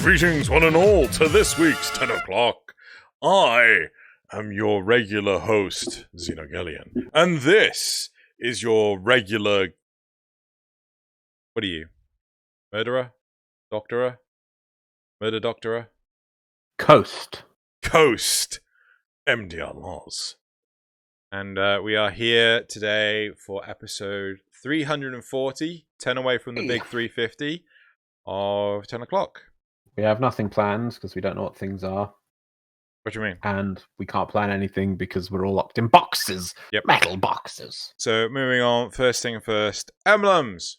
Greetings, one and all, to this week's 10 o'clock. I am your regular host, Xeno, and this is your regular... What are you? Murderer? Doctorer? Murder doctorer? Coast, MDRLOz. And we are here today for episode 340, 10 away from the big 350 of 10 o'clock. We have nothing planned because we don't know what things are. What do you mean? And we can't plan anything because we're all locked in boxes. Yep. Metal boxes. So, moving on, first thing first, emblems.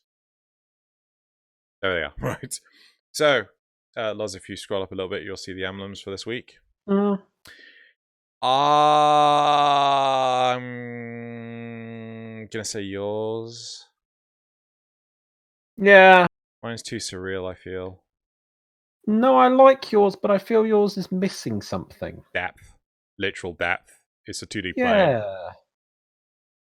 There they are, right. So, Loz, if you scroll up a little bit, you'll see the emblems for this week. I'm gonna say yours. Yeah. Mine's too surreal, I feel. No, I like yours, but I feel yours is missing something. Depth. Literal depth. It's a 2D plane. Yeah.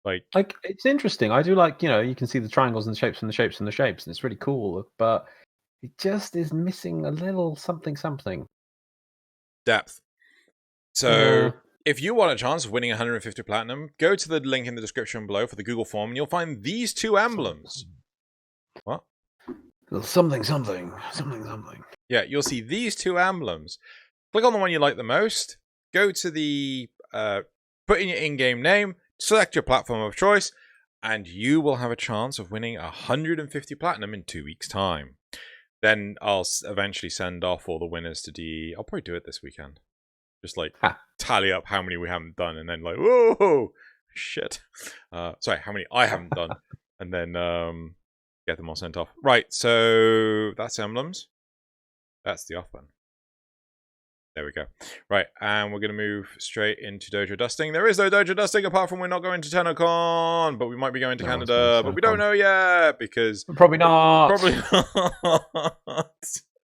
Like, it's interesting. I do like, you can see the triangles and the shapes and the shapes and the shapes, and it's really cool, but it just is missing a little something. Depth. So, if you want a chance of winning 150 platinum, go to the link in the description below for the Google form, and you'll find these two emblems. What? Something. Yeah, you'll see these two emblems. Click on the one you like the most. Go to the put in your in-game name, select your platform of choice, and you will have a chance of winning 150 platinum in 2 weeks' time. Then I'll eventually send off all the winners to DE. I'll probably do it this weekend. Just like tally up how many we haven't done, and then like, whoa, shit. Sorry, how many I haven't done, and then get them all sent off. Right, so that's emblems. That's the off button. There we go. Right, and we're going to move straight into dojo dusting. There is no dojo dusting, apart from we're not going to TennoCon, but we might be going to Canada, but we don't know yet, because... Probably not.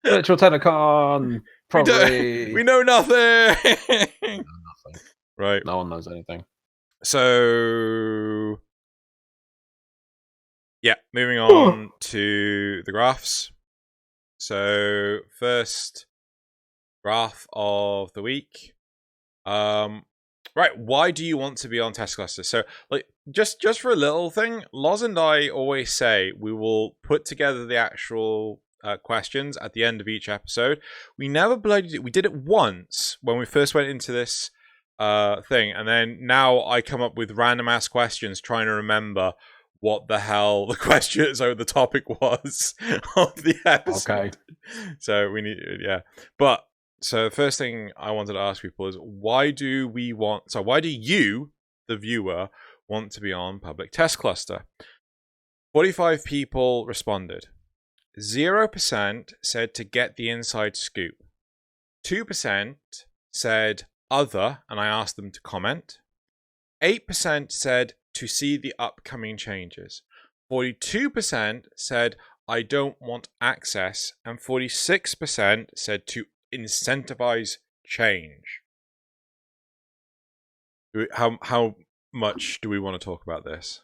Virtual TennoCon. Probably. We know nothing. Right. No one knows anything. So... yeah, moving on to the graphs. So, first graph of the week. Right, why do you want to be on test cluster? So, like, just for a little thing, Loz and I always say we will put together the actual questions at the end of each episode. We never bloody did. We did it once when we first went into this thing, and then now I come up with random ass questions trying to remember what the hell the question, so the topic was of the episode. Okay. So we need, yeah. But so the first thing I wanted to ask people is, why do you, the viewer, want to be on public test cluster? 45 people responded. 0% said to get the inside scoop. 2% said other, and I asked them to comment. 8% said to see the upcoming changes. 42% said, I don't want access. And 46% said to incentivize change. How much do we want to talk about this?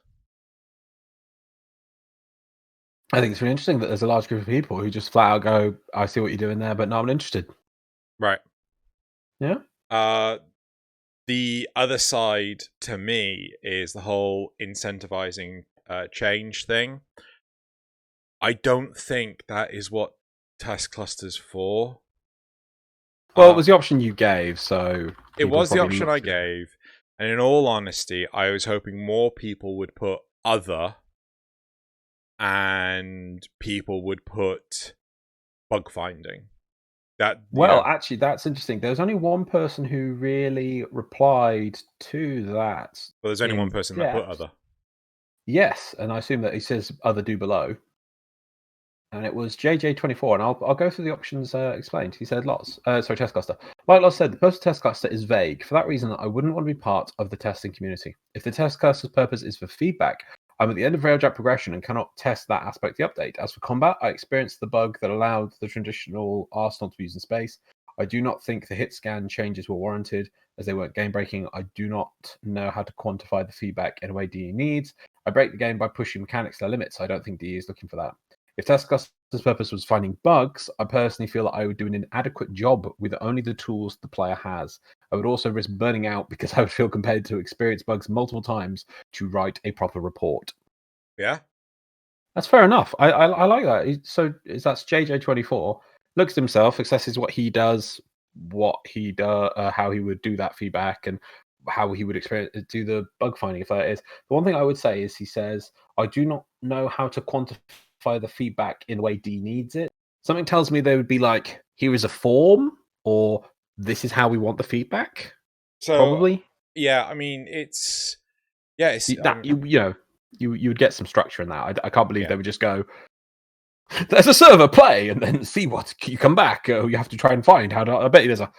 I think it's really interesting that there's a large group of people who just flat out go, I see what you're doing there, but no, I'm interested. Right. Yeah? The other side, to me, is the whole incentivizing change thing. I don't think that is what test cluster's for. Well, it was the option you gave, so... It was the option I gave, and in all honesty, I was hoping more people would put other, and people would put bug finding. Actually, that's interesting. There's only one person who really replied to that. Well, there's only one person that put other. Yes, and I assume that he says other do below. And it was JJ24, and I'll go through the options explained. He said, test cluster. Like Loz said, the purpose of test cluster is vague. For that reason, I wouldn't want to be part of the testing community. If the test cluster's purpose is for feedback, I'm at the end of Railjack progression and cannot test that aspect of the update. As for combat, I experienced the bug that allowed the traditional arsenal to be used in space. I do not think the hit scan changes were warranted, as they weren't game-breaking. I do not know how to quantify the feedback in a way DE needs. I break the game by pushing mechanics to their limits. I don't think DE is looking for that. If Taskmaster's purpose was finding bugs, I personally feel that I would do an inadequate job with only the tools the player has. I would also risk burning out because I would feel compelled to experience bugs multiple times to write a proper report. Yeah. That's fair enough. I like that. So that's JJ24. Looks at himself, assesses what he does, how he would do that feedback, and how he would do the bug finding, if that is. The one thing I would say is he says, I do not know how to quantify the feedback in the way D needs it. Something tells me they would be like, here is a form, or this is how we want the feedback. So probably. Yeah, I mean, it's that you would get some structure in that. I can't believe they would just go, there's a server, play, and then see what you come back. You have to try and find how to. I bet you there's a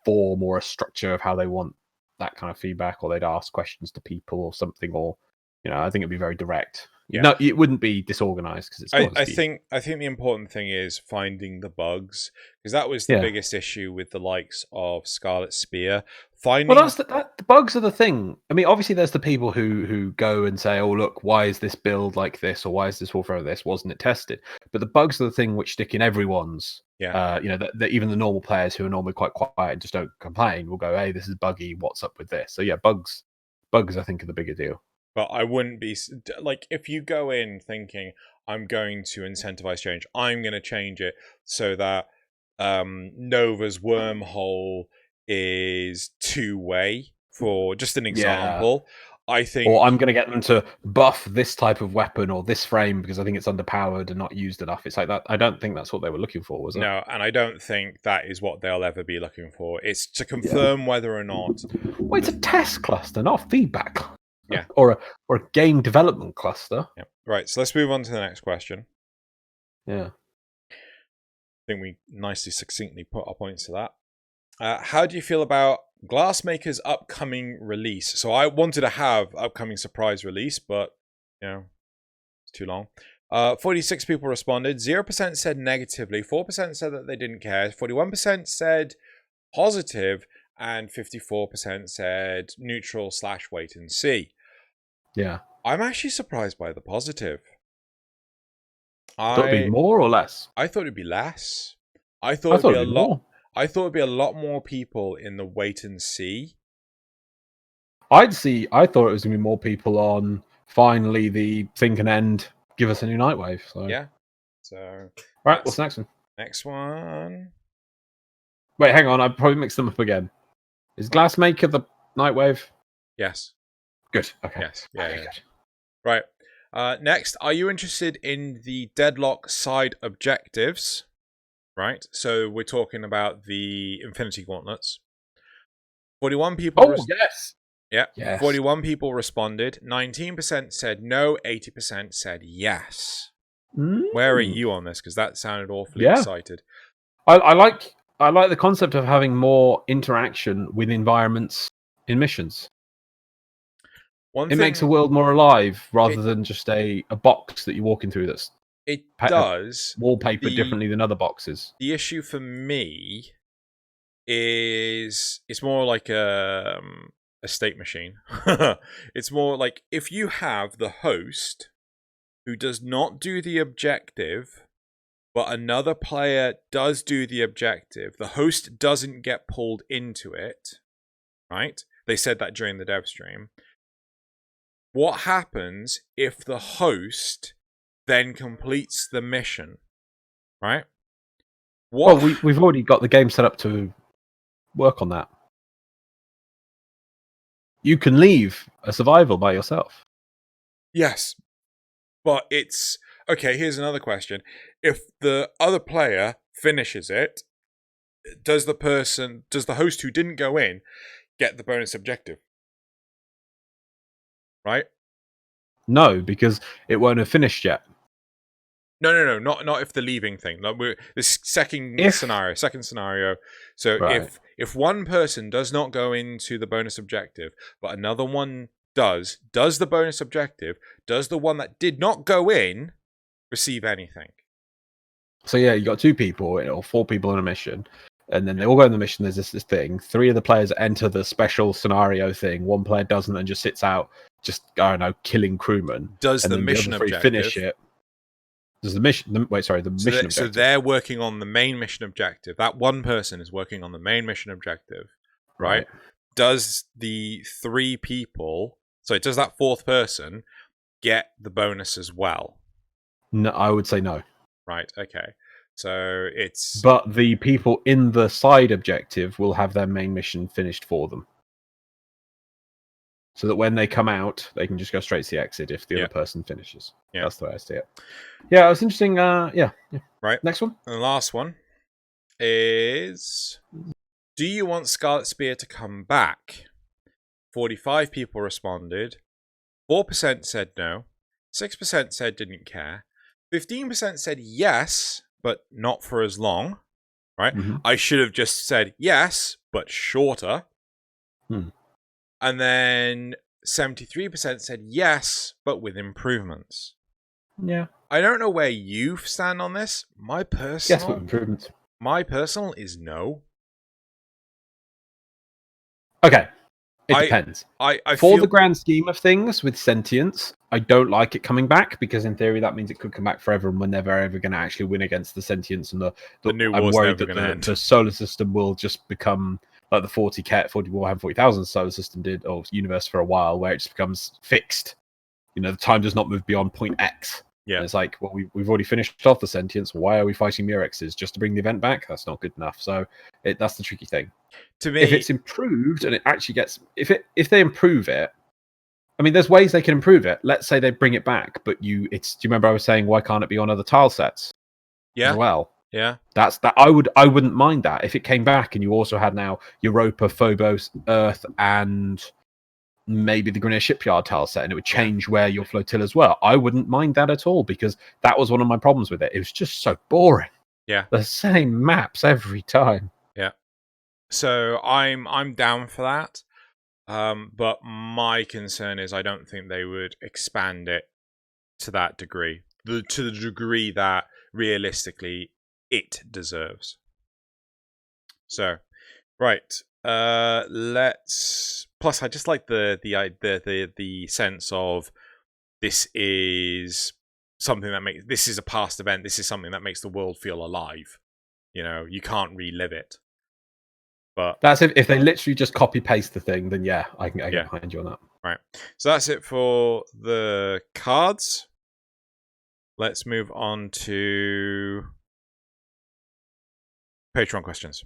form or a structure of how they want that kind of feedback, or they'd ask questions to people or something, or I think it'd be very direct. Yeah. No, it wouldn't be disorganized because it's. I think the important thing is finding the bugs, because that was the biggest issue with the likes of Scarlet Spear. Well, the bugs are the thing. I mean, obviously, there's the people who go and say, "Oh, look, why is this build like this, or why is this Warframe like this? Wasn't it tested?" But the bugs are the thing which stick in everyone's. That even the normal players who are normally quite quiet and just don't complain will go, "Hey, this is buggy. What's up with this?" So yeah, bugs, I think, are the bigger deal. But I wouldn't be like, if you go in thinking I'm going to incentivize change, I'm going to change it so that Nova's wormhole is two-way, for just an example. I think, or I'm going to get them to buff this type of weapon or this frame because I think it's underpowered and not used enough. It's like that. I don't think that's what they were looking for, was it? No, and I don't think that is what they'll ever be looking for. It's to confirm whether or not. Well, it's a test cluster, not feedback. Yeah, or a game development cluster. Yeah, right. So let's move on to the next question. Yeah, I think we nicely, succinctly put our points to that. How do you feel about Glassmaker's upcoming release? So I wanted to have upcoming surprise release, but it's too long. 46 people responded. 0% said negatively. 4% said that they didn't care. 41% said positive, and 54% said neutral / wait and see. Yeah, I'm actually surprised by the positive. Thought it'd be more or less? I thought it'd be less. I thought it'd be a lot more. I thought it'd be a lot more people in the wait and see. I thought it was gonna be more people on finally the thing can end. Give us a new Nightwave. So yeah. So right, what's the next one? Next one. Wait, hang on. I probably mixed them up again. Is Glassmaker the Nightwave? Yes. Good. Okay. Yes. Yeah. Okay, good. Right. Next, are you interested in the Deadlock side objectives? Right. So we're talking about the Infinity Gauntlets. 41 people. Oh, yes. Yeah. Yes. 41 people responded. 19% said no. 80% said yes. Where are you on this? Because that sounded awfully excited. I like the concept of having more interaction with environments in missions. It makes a world more alive rather than just a box that you're walking through that's wallpaper differently than other boxes. The issue for me is it's more like a state machine. It's more like if you have the host who does not do the objective, but another player does do the objective, the host doesn't get pulled into it, right? They said that during the dev stream. What happens if the host then completes the mission, right? Well, we've already got the game set up to work on that. You can leave a survival by yourself. Yes, but it's... Okay, here's another question. If the other player finishes it, does the host who didn't go in get the bonus objective? Right? No, because it won't have finished yet. No, not if the leaving thing. Like this second scenario. So if one person does not go into the bonus objective, but another one does the bonus objective, does the one that did not go in receive anything? So yeah, you got 2 people or 4 people in a mission, and then they all go in the mission. There's this thing. 3 of the players enter the special scenario thing. 1 player doesn't and just sits out, just I don't know, killing crewmen. Does and the then mission the other 3 objective finish it? There's the mission. The mission objective. So they're working on the main mission objective. That one person is working on the main mission objective, right? Does the 3 people? So does that 4th person get the bonus as well? No, I would say no. Right. Okay. So it's. But the people in the side objective will have their main mission finished for them. So that when they come out, they can just go straight to the exit if the other person finishes. Yeah. That's the way I see it. Yeah, it was interesting. Yeah. Right. Next one. And the last one is: do you want Scarlet Spear to come back? 45 people responded. 4% said no. 6% said didn't care. 15% said yes, but not for as long. Right? Mm-hmm. I should have just said yes, but shorter. And then 73% said yes, but with improvements. Yeah. I don't know where you stand on this. My personal... Yes, with improvements. My personal is no. Okay. It depends. I For the grand scheme of things, with sentience, I don't like it coming back, because in theory that means it could come back forever and we're never ever going to actually win against the sentience, and the new I'm war's worried never that the solar system will just become like the 40,000 solar system did, or universe for a while, where it just becomes fixed. You know, the time does not move beyond point X. Yeah. And it's like, well, we've already finished off the sentience. Why are we fighting Murexes? Just to bring the event back? That's not good enough. So that's the tricky thing. To me, if it's improved and it actually gets, if they improve it, I mean, there's ways they can improve it. Let's say they bring it back, but do you remember I was saying, why can't it be on other tile sets? Yeah. As well. Yeah. That's that. I wouldn't mind that if it came back and you also had now Europa, Phobos, Earth, and maybe the Grineer Shipyard tile set, and it would change where your flotillas were. I wouldn't mind that at all, because that was one of my problems with it. It was just so boring. Yeah. The same maps every time. Yeah. So I'm down for that. But my concern is I don't think they would expand it to that degree. To the degree that realistically it deserves. So, right. Let's. Plus, I just like the sense of this is something that makes this is a past event. This is something that makes the world feel alive. You know, you can't relive it. But that's if they literally just copy paste the thing, then yeah, I can get behind you on that. Right. So that's it for the cards. Let's move on to Patreon questions.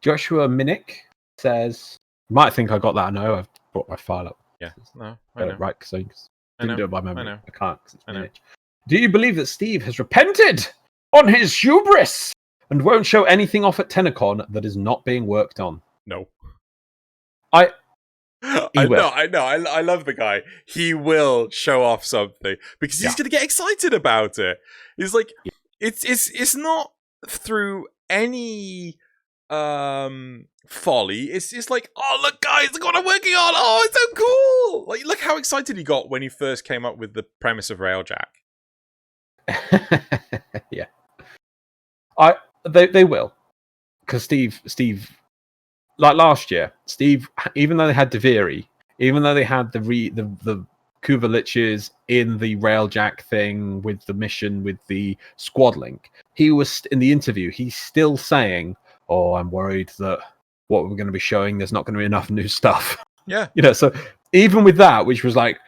Joshua Minnick says, "You might think I got that. No, I've brought my file up. Yeah, no, I know. Right, because I didn't do it by memory. I can't. It's Minnick. Do you believe that Steve has repented on his hubris and won't show anything off at TennoCon that is not being worked on?" No. I know. I love the guy. He will show off something because he's going to get excited about it. He's like, it's not through any folly. It's like, oh look, guys, look what I'm working on. Oh, it's so cool. Like, look how excited he got when he first came up with the premise of Railjack. Yeah. They will, because Steve, like last year, Steve, even though they had Deviri, even though they had the Kuva Liches in the Railjack thing with the mission with the squad link, he was in the interview. He's still saying, "Oh, I'm worried that what we're going to be showing, there's not going to be enough new stuff." Yeah, you know. So even with that, which was like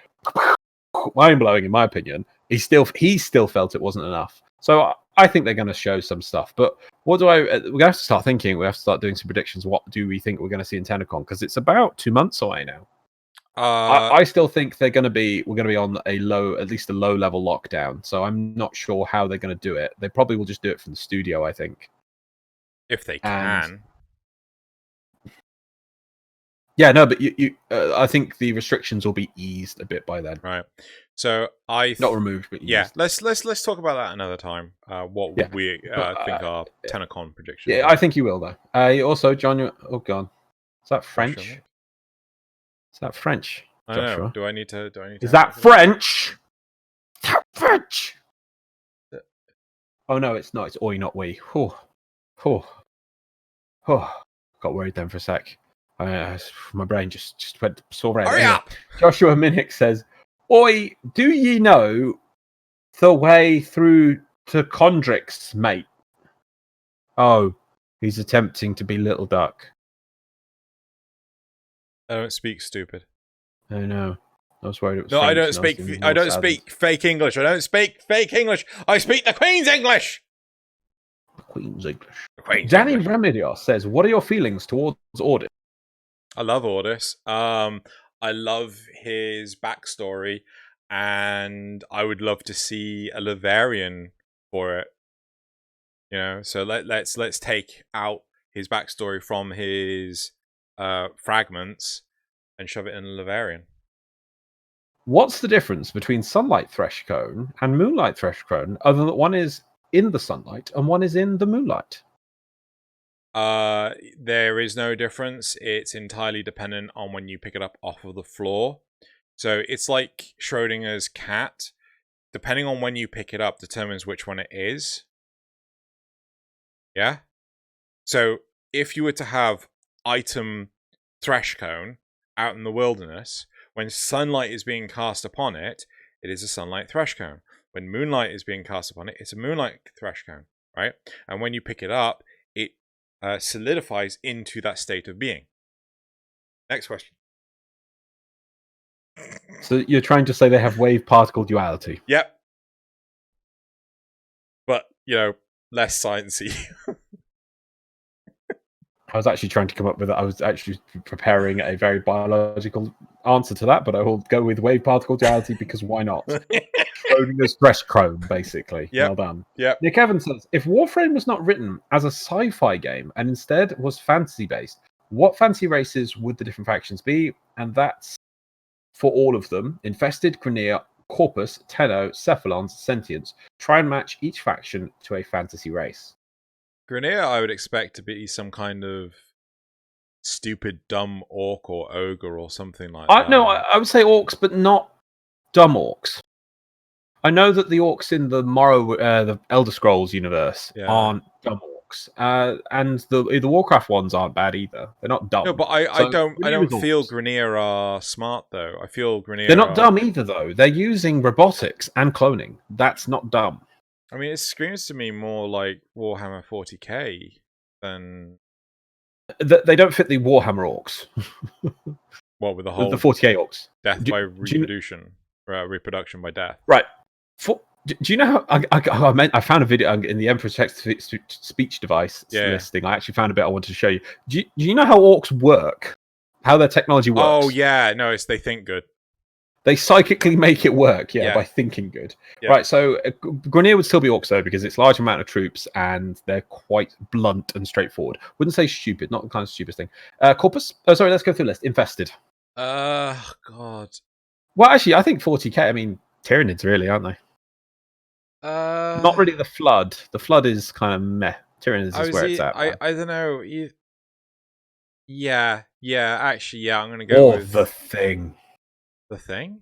mind blowing in my opinion, he still felt it wasn't enough. So I think they're going to show some stuff, but we're going to have to start thinking. We have to start doing some predictions. What do we think we're going to see in TennoCon? Because it's about 2 months away now. I still think we're going to be on at least a low level lockdown. So I'm not sure how they're going to do it. They probably will just do it from the studio, I think, if they can. Yeah, no, but I think the restrictions will be eased a bit by then. Right. So not removed, but eased. Yeah. Let's talk about that another time. What would we think are TennoCon predictions? Yeah, I think you will though. Also, John, oh god, is that French? Joshua? Is that French? I don't know. Do I need to? Is that French? Is that French? Oh no, it's not. It's oi, not we. Got worried then for a sec. My brain just went sore red. Hurry up! Joshua Minnick says, "Oi, do ye know the way through to Condrix, mate. Oh, he's attempting to be Little Duck. I don't speak stupid. I know. I was worried it was No, French, I don't speak. I don't speak fake English. I don't speak fake English. I speak the Queen's English. The Queen's English. The Queen's Danny English. Remedios says, "What are your feelings towards Ordis?" I love Ordis. I love his backstory, and I would love to see a Laverian for it. You know, so let's take out his backstory from his fragments and shove it in a Laverian. What's the difference between Sunlight Threshcone and Moonlight Threshcone, other than that one is in the sunlight and one is in the moonlight? There is no difference. It's entirely dependent on when you pick it up off of the floor. So it's like Schrodinger's cat. Depending on when you pick it up determines which one it is. Yeah? So if you were to have item Threshcone out in the wilderness, when sunlight is being cast upon it, it is a sunlight Threshcone. When moonlight is being cast upon it, it's a moonlight Threshcone, right? And when you pick it up, it solidifies into that state of being. Next question. So you're trying to say they have wave-particle duality? Yep. But, you know, less sciencey. I was actually trying to come up with it. I was actually preparing a very biological answer to that, but I will go with wave-particle duality because why not? Schrodinger's Threshcone, basically. Yep. Well done. Yep. Nick Evans says, if Warframe was not written as a sci-fi game and instead was fantasy-based, what fantasy races would the different factions be? And that's for all of them: Infested, Grineer, Corpus, Tenno, Cephalons, Sentients. Try and match each faction to a fantasy race. Grineer, I would expect to be some kind of stupid, dumb orc or ogre or something like that. No, I would say orcs, but not dumb orcs. I know that the orcs in the the Elder Scrolls universe aren't dumb orcs, and the Warcraft ones aren't bad either. They're not dumb. No, but I don't feel Grineer are smart though. I feel Grineer. They're not dumb either though. They're using robotics and cloning. That's not dumb. I mean, it screams to me more like Warhammer 40k than. They don't fit the Warhammer orcs. What with the whole the 40k orcs? Death by reproduction, reproduction by death. Right. Do you know how I found a video in the Emperor's Text speech device listing? I actually found a bit I wanted to show you. Do you know how orcs work? How their technology works? Oh yeah, no, they think good. They psychically make it work, by thinking good. Yeah. Right, so Grineer would still be orcs though, because it's a large amount of troops and they're quite blunt and straightforward. Wouldn't say stupid, not the kind of stupid thing. Corpus? Oh, sorry, let's go through the list. Infested. God. Well, actually, I think 40k. I mean, Tyranids really, aren't they? Not really the Flood. The Flood is kind of meh. Tyranids is where it's at. I don't know. Yeah. Actually, I'm gonna go with the Thing. The Thing?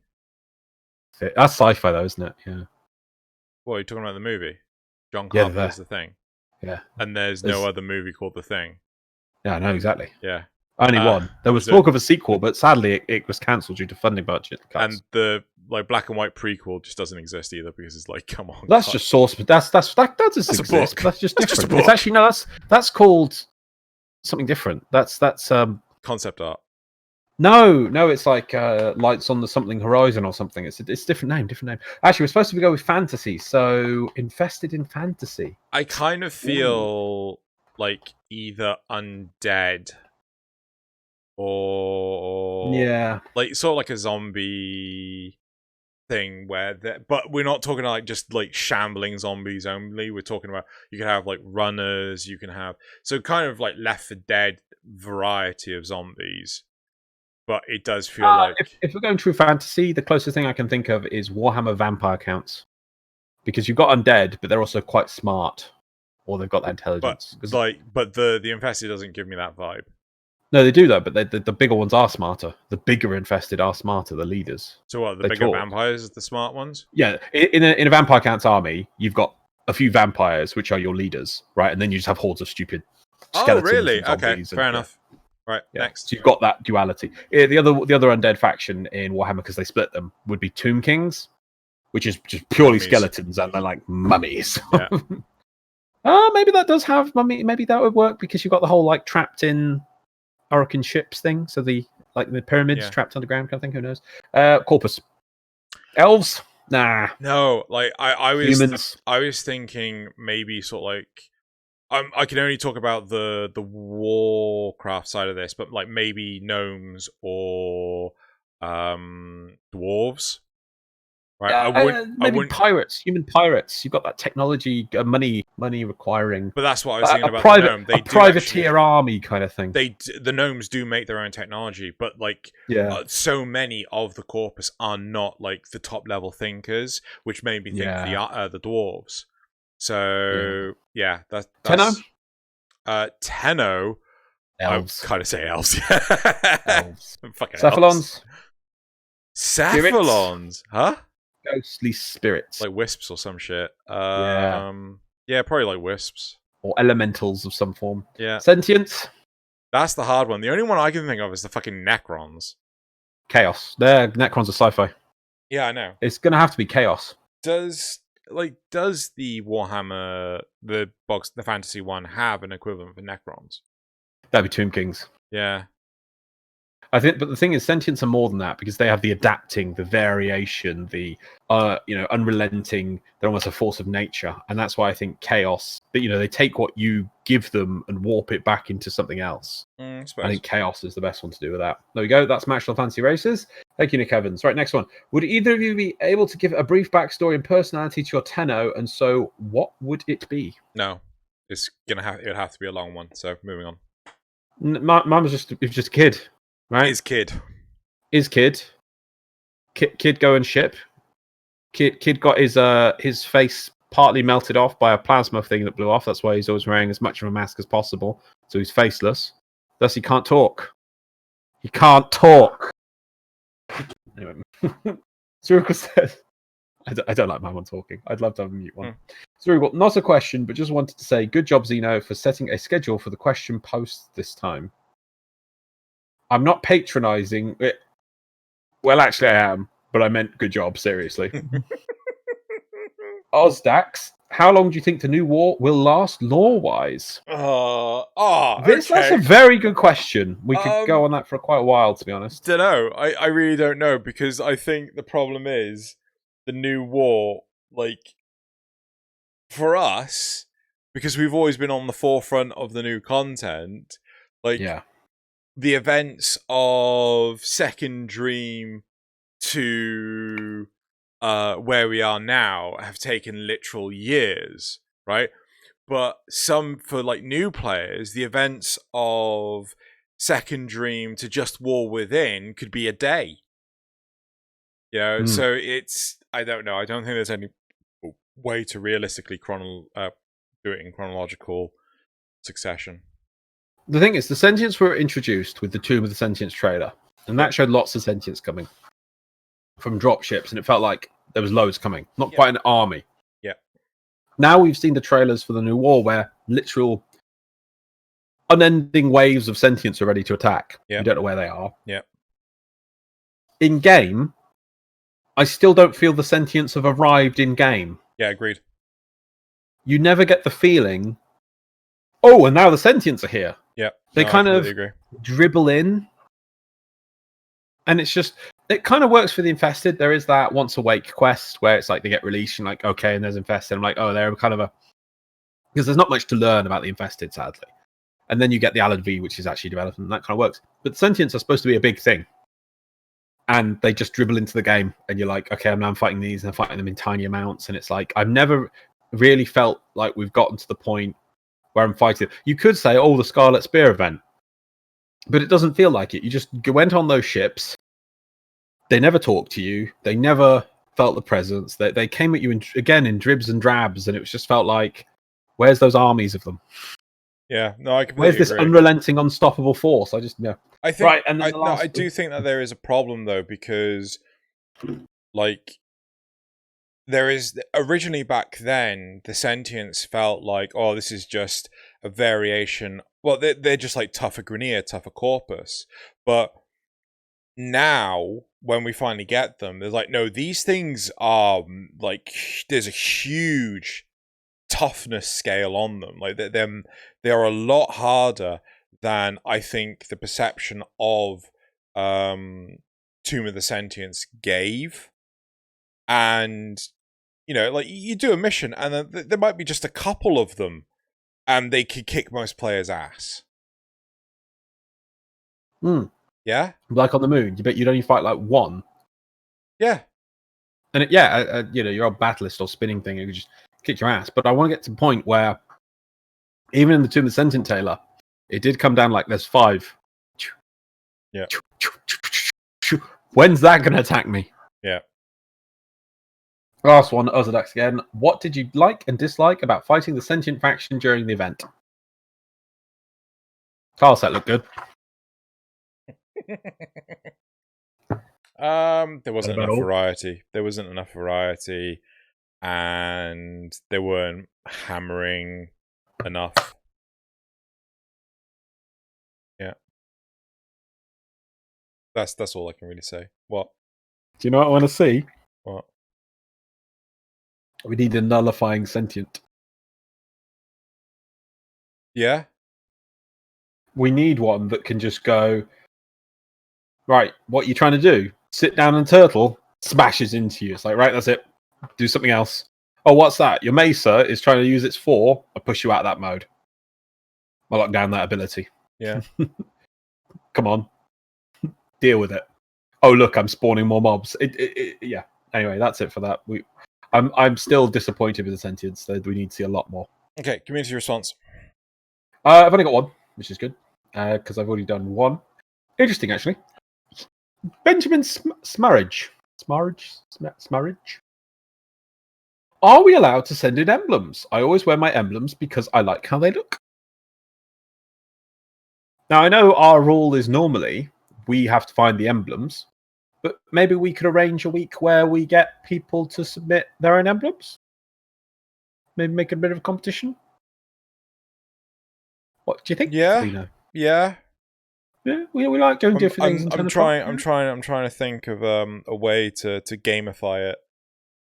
That's sci-fi though, isn't it? Yeah. What are you talking about? The movie? John Carpenter's The Thing. Yeah. And there's no other movie called The Thing. Yeah, I know exactly. Yeah. Only one. There was talk of a sequel, but sadly it was cancelled due to funding budget cuts. And the black and white prequel just doesn't exist either because it's like, come on. That's just source, but that doesn't exist. A book. That's just different. It's actually that's called something different. That's concept art. No, it's like Lights on the Something Horizon or something. It's a different name. Actually, we're supposed to go with fantasy, so Infested in fantasy. I kind of feel like either undead or like sort of like a zombie thing but we're not talking like just like shambling zombies only. We're talking about you can have like runners, you can have kind of like Left 4 Dead variety of zombies. But it does feel like if we're going true fantasy, the closest thing I can think of is Warhammer Vampire Counts, because you've got undead, but they're also quite smart, or they've got that intelligence. But the Infested doesn't give me that vibe. No, they do though. But the bigger ones are smarter. The bigger Infested are smarter. The leaders. So what? The bigger vampires are the smart ones? Yeah, in a Vampire Counts army, you've got a few vampires, which are your leaders, right? And then you just have hordes of stupid skeletons. Oh, really? Okay, fair enough. Right, next. So you've got that duality. The other undead faction in Warhammer, because they split them, would be Tomb Kings. which is just purely Mummies. skeletons, and they're like mummies. Yeah. Maybe that does have mummy. Maybe that would work because you've got the whole like trapped in Orokin ships thing. So the pyramids trapped underground kind of thing. Who knows? Corpus. Elves? Nah. No, like I was Humans. I was thinking maybe sort of like I can only talk about the Warcraft side of this, but like maybe gnomes or dwarves. Right, I wouldn't. Pirates, human pirates. You've got that technology, money requiring. But that's what I was thinking about the gnome. They a privateer army kind of thing. The gnomes do make their own technology, but like so many of the corpus are not like the top level thinkers, which made me think the dwarves. So that's Tenno. Tenno. Elves. I kind of say elves. Elves. Fucking Cephalons. Cephalons, huh? Ghostly spirits, like wisps or some shit. Yeah, probably like wisps or elementals of some form. Yeah, sentience. That's the hard one. The only one I can think of is the fucking Necrons. Chaos. Necrons are sci-fi. Yeah, I know. It's gonna have to be chaos. Does the Warhammer, the fantasy one, have an equivalent for Necrons? That'd be Tomb Kings. Yeah. I think, but the thing is, sentients are more than that because they have the adapting, the variation, the unrelenting. They're almost a force of nature, and that's why I think chaos. But they take what you give them and warp it back into something else. I think chaos is the best one to do with that. There we go. That's Matchful Fantasy Races. Thank you, Nick Evans. Right, next one. Would either of you be able to give a brief backstory and personality to your Tenno, and so what would it be? No, it would have to be a long one. So moving on. Mine was just a kid. Right? Is kid go and ship. Kid got his face partly melted off by a plasma thing that blew off. That's why he's always wearing as much of a mask as possible. So he's faceless. Thus he can't talk. He can't talk. Anyway, Cerebral says, I don't like my one talking. I'd love to have a mute one. Cerebral, not a question, but just wanted to say, good job, Xeno, for setting a schedule for the question post this time. I'm not patronizing it. Well, actually, I am, but I meant good job, seriously. Ozdax, how long do you think the new war will last lore-wise? That's a very good question. We could go on that for quite a while, to be honest. Don't know. I really don't know, because I think the problem is the new war, like, for us, because we've always been on the forefront of the new content, like, the events of Second Dream to where we are now have taken literal years, right? But for like new players, the events of Second Dream to just War Within could be a day. So I don't know. I don't think there's any way to realistically do it in chronological succession. The thing is, the sentients were introduced with the Tomb of the Sentience trailer, and that showed lots of sentients coming from dropships, and it felt like there was loads coming, not quite an army. Yeah. Now we've seen the trailers for the new war, where literal unending waves of sentients are ready to attack. Yeah. You don't know where they are. Yeah. In game, I still don't feel the sentients have arrived in game. Yeah, agreed. You never get the feeling, oh, and now the sentients are here. Yeah. They kind of dribble in. And it's just, it kind of works for the Infested. There is that Once Awake quest where it's like they get released and like, okay, and there's Infested. I'm like, oh, they're kind of because there's not much to learn about the Infested, sadly. And then you get the Alad V, which is actually developed, and that kind of works. But sentients are supposed to be a big thing. And they just dribble into the game, and you're like, okay, I'm fighting these, and I'm fighting them in tiny amounts. And it's like, I've never really felt like we've gotten to the point where I'm fighting. You could say, oh, the Scarlet Spear event. But it doesn't feel like it. You just went on those ships. They never talked to you. They never felt the presence. They came at you again in dribs and drabs, and it just felt like, where's those armies of them? Yeah, no, I completely Where's this agree. Unrelenting, unstoppable force? I think, right, and I do think that there is a problem though, because like there is originally back then the sentients felt like, oh, this is just a variation. Well, they're just like tougher Grineer, tougher Corpus, but now when we finally get them, there's like, no, these things are like, there's a huge toughness scale on them. Like they are a lot harder than I think the perception of Tomb of the Sentience gave. And like you do a mission, and then there might be just a couple of them, and they could kick most players' ass. Yeah, like on the moon, you bet you'd only fight like one. Yeah, and your old Battlist or spinning thing, it could just kick your ass. But I want to get to the point where, even in the Tomb of the Sentient Tailor, it did come down like there's 5. Yeah. When's that going to attack me? Yeah. Last one, Ozadax again. What did you like and dislike about fighting the Sentient faction during the event? Tile set looked good. There wasn't enough variety. And they weren't hammering enough. Yeah. That's all I can really say. What? Do you know what I want to see? What? We need a nullifying sentient. Yeah? We need one that can just go, right, what are you trying to do? Sit down and turtle, smashes into you. It's like, right, that's it. Do something else. Oh, what's that? Your Mesa is trying to use its 4. I push you out of that mode. I lock down that ability. Yeah. Come on. Deal with it. Oh, look, I'm spawning more mobs. Yeah. Anyway, that's it for that. I'm still disappointed with the sentience. We need to see a lot more. Okay, community response. I've only got one, which is good, because I've already done one. Interesting, actually. Benjamin Smarridge. Are we allowed to send in emblems? I always wear my emblems because I like how they look. Now, I know our rule is normally we have to find the emblems, but maybe we could arrange a week where we get people to submit their own emblems? Maybe make a bit of a competition? What do you think? Yeah. Yeah, we like doing different things. I'm trying to think of a way to gamify it.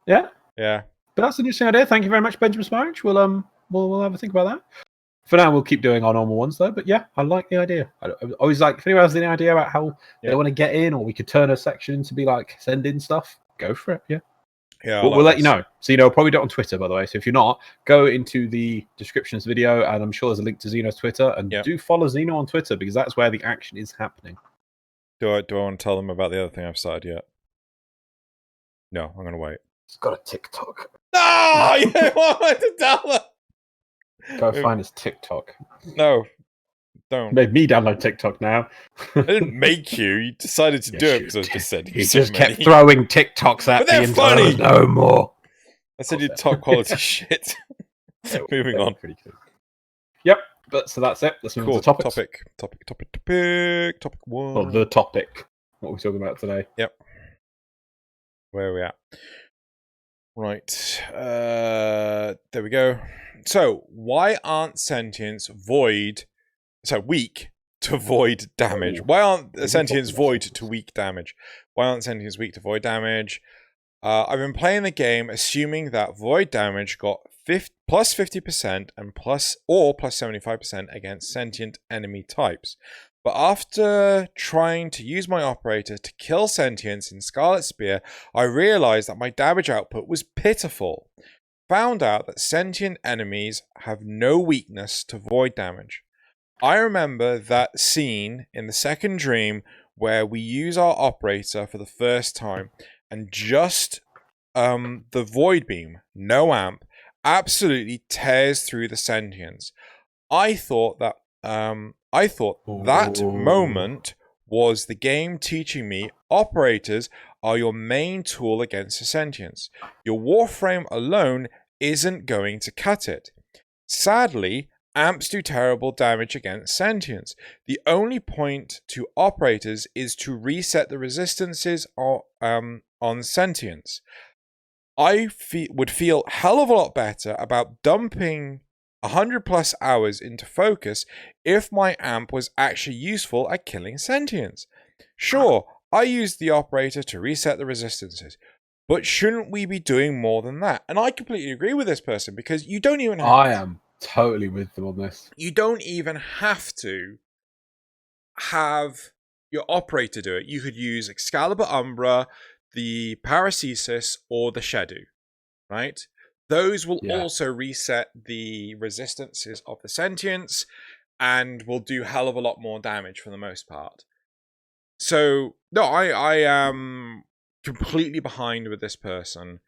Yeah. Yeah. But that's an interesting idea. Thank you very much, Benjamin Smarridge. We'll have a think about that. For now, we'll keep doing our normal ones, though. But yeah, I like the idea. I always like, if anyone has any idea about how they want to get in, or we could turn a section to be like, send in stuff, go for it. Yeah. Yeah. We'll let you know. So, probably do it on Twitter, by the way. So if you're not, go into the description of this video, and I'm sure there's a link to Xeno's Twitter. And do follow Xeno on Twitter, because that's where the action is happening. Do I want to tell them about the other thing I've started yet? No, I'm going to wait. He's got a TikTok. No! You don't want to tell them! Go find his TikTok. No, don't. Made me download TikTok now. I didn't make you. You decided to do it because I just said you just kept throwing TikToks at me. But they're funny. No more. I said you top quality shit. Moving on. Pretty good. Yep. But so that's it. Let's move on to topics. Topic one. Well, the topic. What are we talking about today? Yep. Where are we at? Right. There we go. So, why aren't sentients weak to void damage? Why aren't sentients void to weak damage? Why aren't sentients weak to void damage? I've been playing the game assuming that void damage got plus 50% and plus 75% against sentient enemy types. But after trying to use my operator to kill sentients in Scarlet Spear, I realized that my damage output was pitiful. Found out that sentient enemies have no weakness to void damage. I remember that scene in the second dream where we use our operator for the first time, and just the void beam, no amp, absolutely tears through the sentients. I thought that moment was the game teaching me operators are your main tool against the sentients. Your Warframe alone isn't going to cut it. Sadly, amps do terrible damage against sentients. The only point to operators is to reset the resistances on sentients. I would feel a hell of a lot better about dumping 100 plus hours into focus if my amp was actually useful at killing sentients. Sure, I used the operator to reset the resistances. But shouldn't we be doing more than that? And I completely agree with this person, because you don't even have I am totally with them on this. You don't even have to have your operator do it. You could use Excalibur Umbra, the Paracesis, or the Shedu, right? Those will also reset the resistances of the sentience and will do hell of a lot more damage for the most part. So, no, I am completely behind with this person.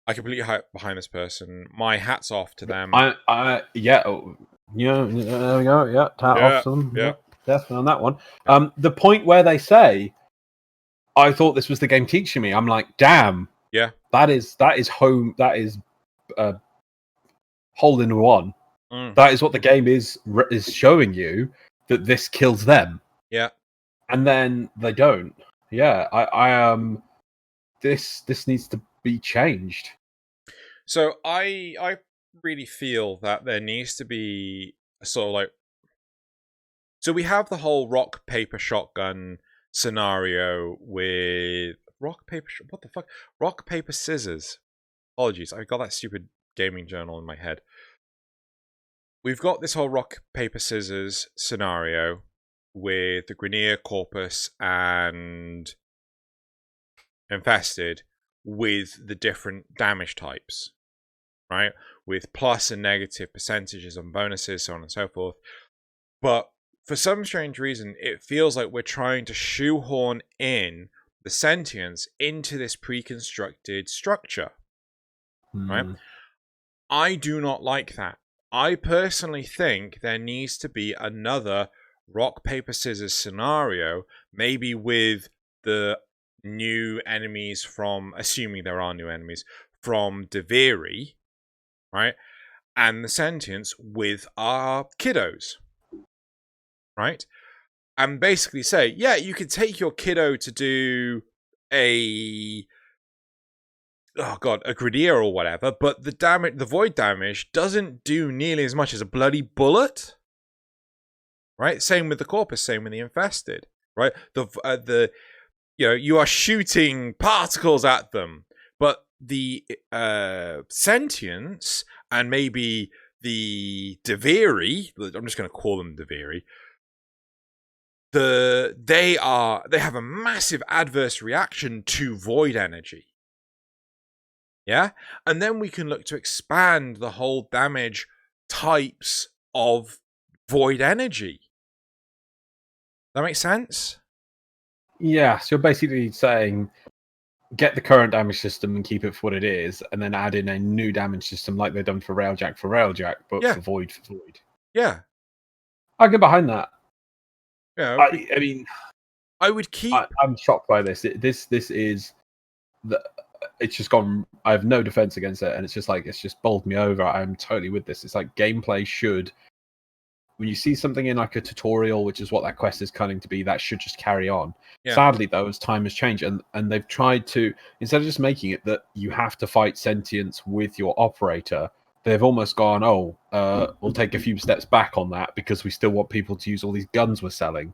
I completely behind this person. My hat's off to them. There we go. Yeah, off to them. Yeah, definitely on that one. Yeah. The point where they say, "I thought this was the game teaching me," I'm like, "Damn, yeah, that is home. That is hole in one. That is what the game is showing you, that this kills them." Yeah, and then they don't. Yeah, I this needs to be changed. So I really feel that there needs to be a sort of like, so we have the whole rock paper shotgun scenario with rock paper scissors. Apologies, I got that stupid gaming journal in my head. We've got this whole rock paper scissors scenario with the Grenier, Corpus, and Infested, with the different damage types, right? With plus and negative percentages on bonuses, so on and so forth. But for some strange reason, it feels like we're trying to shoehorn in the sentience into this pre-constructed structure, right? I do not like that. I personally think there needs to be another rock, paper, scissors scenario, maybe with the new enemies from, assuming there are new enemies, from Deviri, right? And the sentience with our kiddos, right? And basically say, yeah, you could take your kiddo to do a Grenier or whatever, but the void damage doesn't do nearly as much as a bloody bullet, right? Same with the Corpus, same with the Infested, right? You are shooting particles at them, but the sentience and maybe the Deviri, I'm just going to call them Deviri, they have a massive adverse reaction to void energy. Yeah? And then we can look to expand the whole damage types of void energy. That makes sense? Yeah, so you're basically saying get the current damage system and keep it for what it is, and then add in a new damage system like they've done for Railjack, but for Void. Yeah. I get behind that. Yeah. I mean, I would keep... I'm shocked by this. This is... It's just gone... I have no defense against it, and it's just bowled me over. I'm totally with this. It's like gameplay should... When you see something in like a tutorial, which is what that quest is coming to be, that should just carry on. Yeah. Sadly, though, as time has changed, and they've tried to, instead of just making it that you have to fight sentience with your operator, they've almost gone, we'll take a few steps back on that because we still want people to use all these guns we're selling.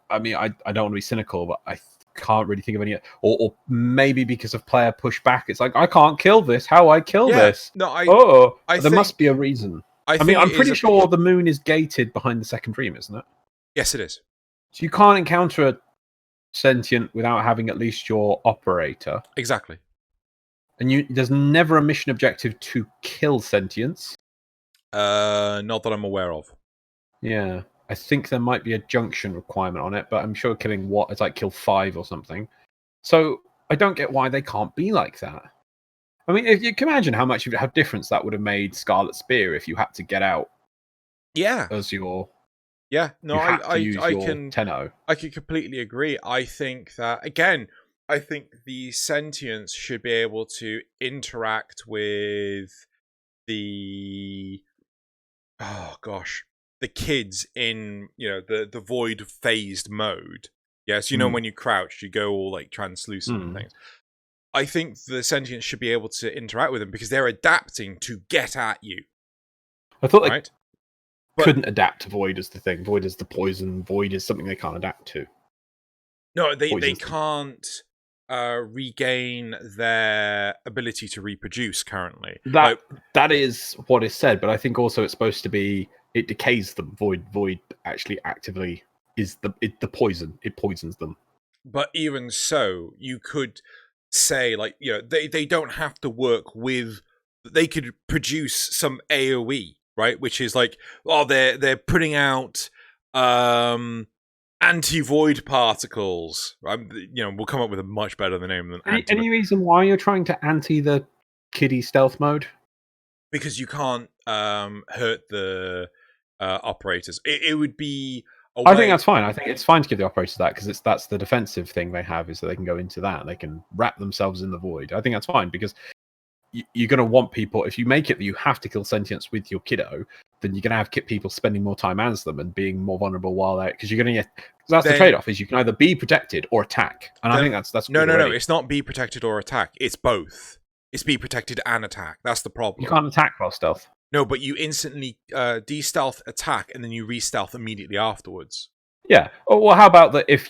I mean, I don't want to be cynical, but I can't really think of any, or maybe because of player pushback, it's like, I can't kill this. How I kill this? No, there must be a reason. I mean, I'm pretty sure the moon is gated behind the second dream, isn't it? Yes, it is. So you can't encounter a sentient without having at least your operator. Exactly. And there's never a mission objective to kill sentients. Not that I'm aware of. Yeah. I think there might be a junction requirement on it, but I'm sure killing it's like kill 5 or something. So I don't get why they can't be like that. I mean, if you can imagine how difference that would have made Scarlet Spear if you had to get out. Yeah. As your... Yeah. No, I can Tenno. I can completely agree. I think that, again, I think the sentience should be able to interact with the kids in, the void phased mode. Yes, when you crouch, you go all like translucent and things. I think the sentience should be able to interact with them because they're adapting to get at you. I thought they couldn't adapt to Void as the thing. Void is the poison. Void is something they can't adapt to. No, they can't regain their ability to reproduce currently. That is what is said, but I think also it's supposed to be it decays them. Void actually actively is the poison. It poisons them. But even so, you could say they don't have to work with. They could produce some AOE, right? Which is they're putting out anti-void particles. We'll come up with a much better name than any reason why you're trying to anti the kiddie stealth mode? Because you can't hurt the operators. It would be. I think that's fine. I think it's fine to give the operators that because that's the defensive thing they have is that they can go into that. They can wrap themselves in the void. I think that's fine because you're going to want people. If you make it that you have to kill sentients with your kiddo, then you're going to have people spending more time as them and being more vulnerable while they're because you're going to get. That's the trade-off: is you can either be protected or attack. And I think that's no. It's not be protected or attack. It's both. It's be protected and attack. That's the problem. You can't attack while stealth. No, but you instantly de-stealth attack and then you re-stealth immediately afterwards. Yeah. Oh, well, how about that if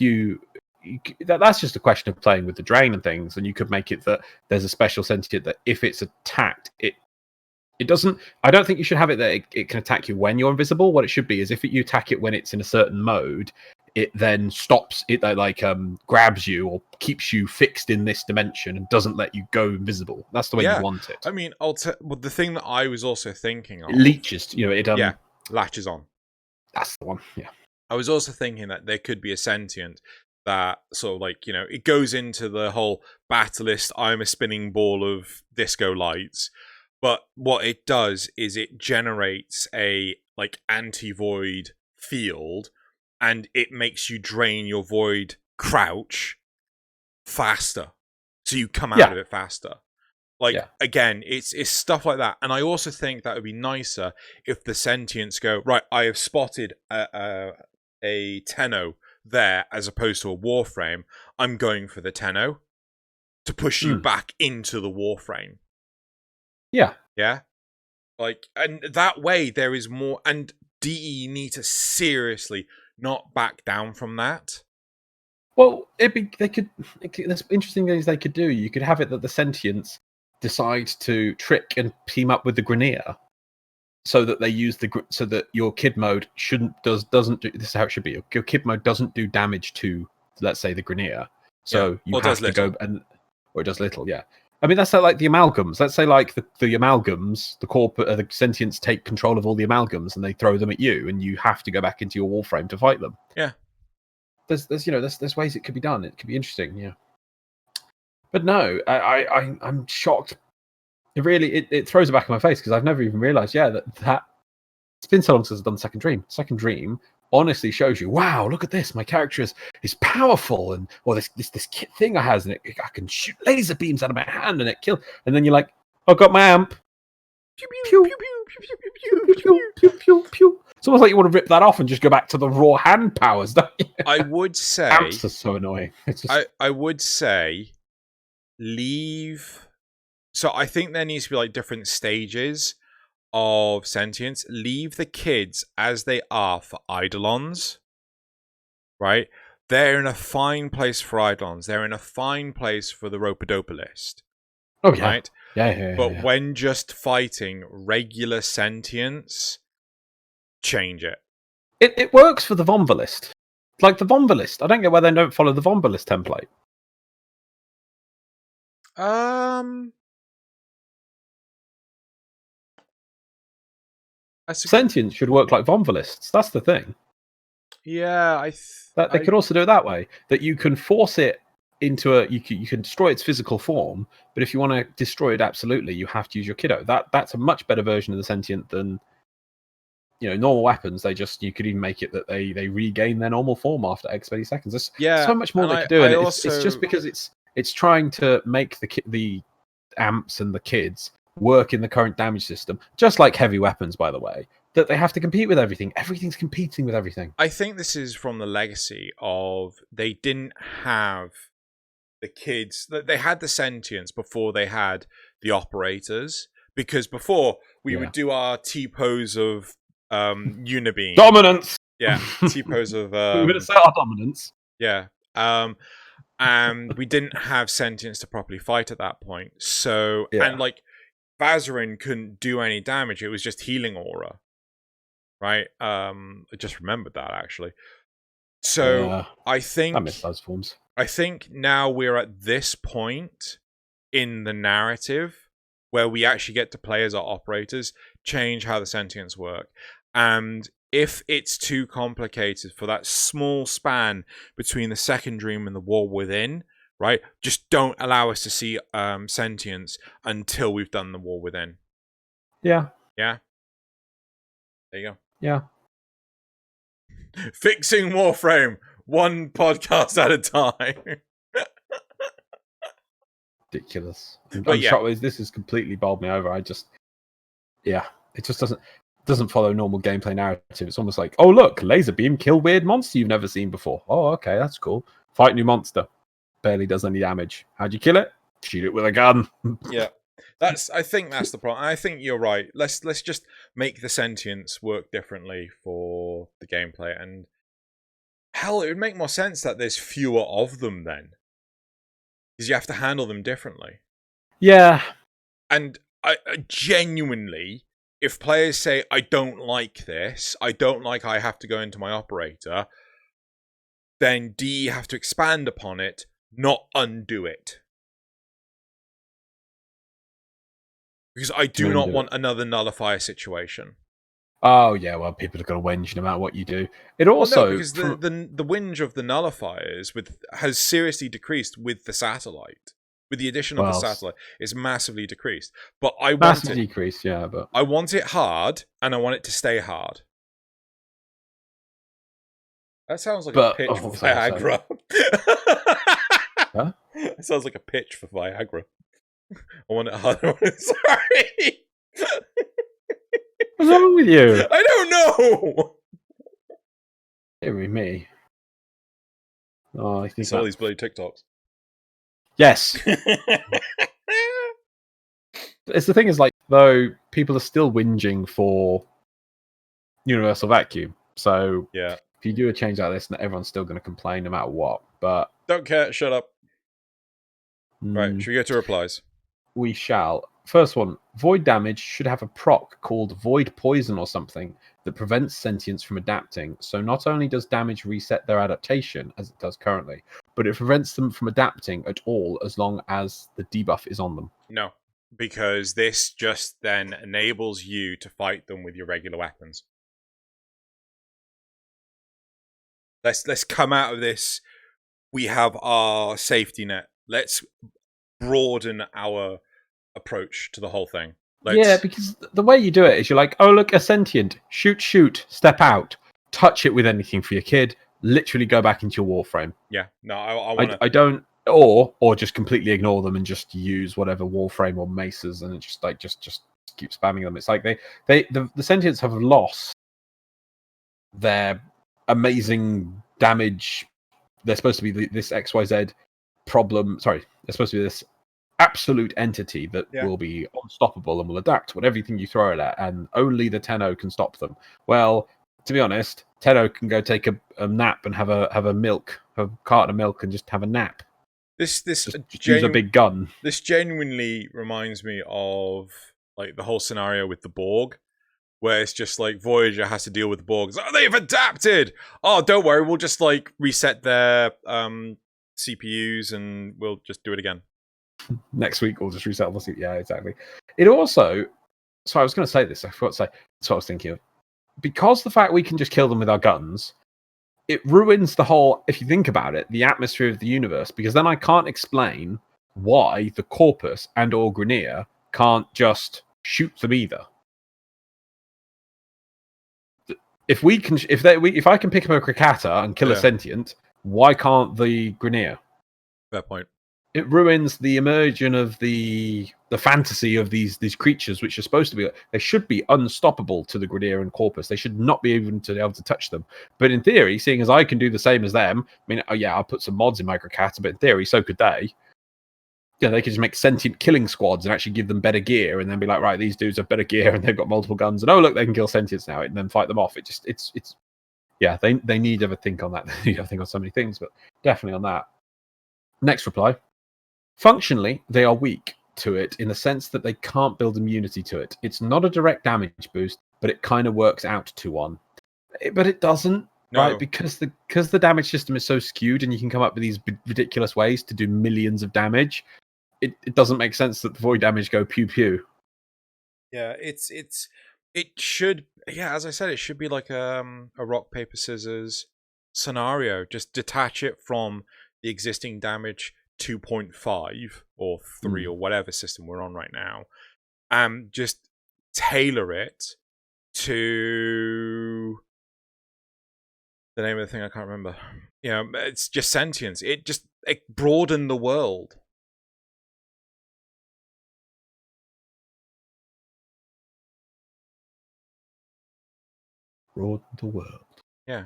that's just a question of playing with the drain and things, and you could make it that there's a special sentient that if it's attacked, it doesn't... I don't think you should have it that it can attack you when you're invisible. What it should be is if you attack it when it's in a certain mode, it then stops, it grabs you or keeps you fixed in this dimension and doesn't let you go invisible. That's the way you want it. I mean, the thing that I was also thinking of... It leeches, latches on. That's the one, yeah. I was also thinking that there could be a sentient that sort of it goes into the whole Battlist, I'm a spinning ball of disco lights, but what it does is it generates a anti-void field and it makes you drain your void crouch faster. So you come out of it faster. Again, it's stuff like that. And I also think that would be nicer if the sentients go, right, I have spotted a Tenno there as opposed to a Warframe. I'm going for the Tenno to push you back into the Warframe. Yeah. Yeah? And that way there is more... And DE need to seriously not back down from that. Well, there's interesting things they could do. You could have it that the sentients decide to trick and team up with the Grineer, so that they use so that your kid mode doesn't do. This is how it should be. Your kid mode doesn't do damage to, let's say, the Grineer. So you have to go or it does little. Yeah. I mean, that's like the amalgams. Let's say the amalgams, the sentients take control of all the amalgams and they throw them at you, and you have to go back into your Warframe to fight them. Yeah. There's ways it could be done. It could be interesting. Yeah. But no, I'm shocked. It throws it back in my face because I've never even realized. Yeah, that it's been so long since I've done Second Dream. Second Dream honestly shows you, wow, look at this. My character is powerful, this kit thing I has, and I can shoot laser beams out of my hand, and it kills. And then you're like, I've got my amp. Pew pew pew pew pew pew pew pew pew pew. It's almost like you want to rip that off and just go back to the raw hand powers, don't you? I would say amps are so annoying. I would say leave. So I think there needs to be different stages of sentience. Leave the kids as they are for Eidolons, right? They're in a fine place for Eidolons. They're in a fine place for the Ropodopolist. Oh yeah, right? Yeah. But when just fighting regular sentience, change it. It works for the Vomvalist. Like the Vomvalist. I don't get why they don't follow the Vomvalist template. Sentience should work like Vomvalists. That's the thing. Yeah, they could also do it that way. That you can force it into you can destroy its physical form, but if you want to destroy it absolutely, you have to use your kiddo. That's a much better version of the sentient than normal weapons. You could even make it that they regain their normal form after X many seconds. There's so much more they could do, and it's just because it's trying to make the amps and the kids work in the current damage system, just like heavy weapons, by the way, that they have to compete with everything. Everything's competing with everything. I think this is from the legacy of they didn't have the kids. They had the sentience before they had the operators, because before we would do our T-pose of Unibeam. Dominance! Yeah, T-pose of... we would assert our dominance. Yeah. And we didn't have sentience to properly fight at that point. So, Yeah. and like Vazarin couldn't do any damage. It was just healing aura, right? I just remembered that actually. So I I miss those forms. I think now we're at this point in the narrative where we actually get to play as our operators, change how the sentience work. And if it's too complicated for that small span between the second dream and the war within, right, just don't allow us to see sentience until we've done the war within. Yeah. Yeah? There you go. Yeah. Fixing Warframe, one podcast at a time. Ridiculous. But yeah. This has completely bowled me over. It just doesn't follow normal gameplay narrative. It's almost like, oh look, laser beam, kill weird monster you've never seen before. Oh, okay, that's cool. Fight new monster. Barely does any damage. How'd you kill it? Shoot it with a gun. Yeah. I think that's the problem. I think you're right. Let's just make the sentience work differently for the gameplay, and hell, it would make more sense that there's fewer of them then, because you have to handle them differently. Yeah. And I genuinely, if players say, I don't like this, I don't like I have to go into my operator, then D have to expand upon it, not undo it. Because I do not want another nullifier situation. Oh, yeah, well, people are going to whinge no matter what you do. It also... Well, no, because the whinge of the nullifiers has seriously decreased with the satellite. With the addition of the satellite, it's massively decreased. But I want massively decreased, yeah, but... I want it hard, and I want it to stay hard. That sounds like a pitch for Viagra. Huh? That sounds like a pitch for Viagra. I want it hard. Sorry. What's wrong with you? I don't know. Hearing me. Oh, I think it's all these bloody TikToks. Yes. It's the thing is, like, though, people are still whinging for universal vacuum. So yeah, if you do a change like this, everyone's still going to complain no matter what. But don't care. Shut up. Right. Should we go to replies? We shall. First one, void damage should have a proc called void poison or something that prevents sentience from adapting. So not only does damage reset their adaptation, as it does currently, but it prevents them from adapting at all as long as the debuff is on them. No, because this just then enables you to fight them with your regular weapons. Let's come out of this. We have our safety net. Let's broaden our approach to the whole thing. Yeah, because the way you do it is you're like, oh, look, a sentient. Shoot, step out. Touch it with anything for your kid. Literally go back into your Warframe. Yeah, no, I want to... I don't... Or just completely ignore them and just use whatever Warframe or maces and just keep spamming them. It's like the sentients have lost their amazing damage. They're supposed to be this XYZ problem. Sorry, they're supposed to be this absolute entity that will be unstoppable and will adapt to everything you throw it at, and only the Tenno can stop them. Well, to be honest, Tenno can go take a nap and have a carton of milk and just have a nap. Just use a big gun. This genuinely reminds me of like the whole scenario with the Borg, where it's just like Voyager has to deal with the Borgs. Oh, they've adapted. Oh, don't worry, we'll just like reset their CPUs and we'll just do it again. Next week we'll just reset the CPU. Yeah, exactly. It also, so I was going to say this. I forgot to say. That's what I was thinking of. Because the fact we can just kill them with our guns, it ruins the whole, if you think about it, the atmosphere of the universe. Because then I can't explain why the Corpus and or Grineer can't just shoot them either. If I can pick up a Krakata and kill a sentient, why can't the Grineer? Fair point. It ruins the immersion of the fantasy of these creatures, which are supposed to be, they should be unstoppable to the Grineer and Corpus. They should not be able to touch them. But in theory, seeing as I can do the same as them, I mean, I'll put some mods in my Krakata, but in theory, so could they. Yeah, they could just make sentient killing squads and actually give them better gear, and then be like, right, these dudes have better gear and they've got multiple guns, and oh look, they can kill sentients now, and then fight them off. It's Yeah, they need to have a think on that. They need to have a think on so many things, but definitely on that. Next reply. Functionally, they are weak to it in the sense that they can't build immunity to it. It's not a direct damage boost, but it kind of works out to one. But it doesn't, right? Because the damage system is so skewed, and you can come up with these ridiculous ways to do millions of damage. It doesn't make sense that the void damage go pew pew. Yeah, it should. Yeah, as I said, it should be like a rock paper scissors scenario. Just detach it from the existing damage 2.5 or 3 or whatever system we're on right now, and just tailor it to the name of the thing I can't remember. You know, it's just sentience. It broadened the world. Broaden the world. Yeah.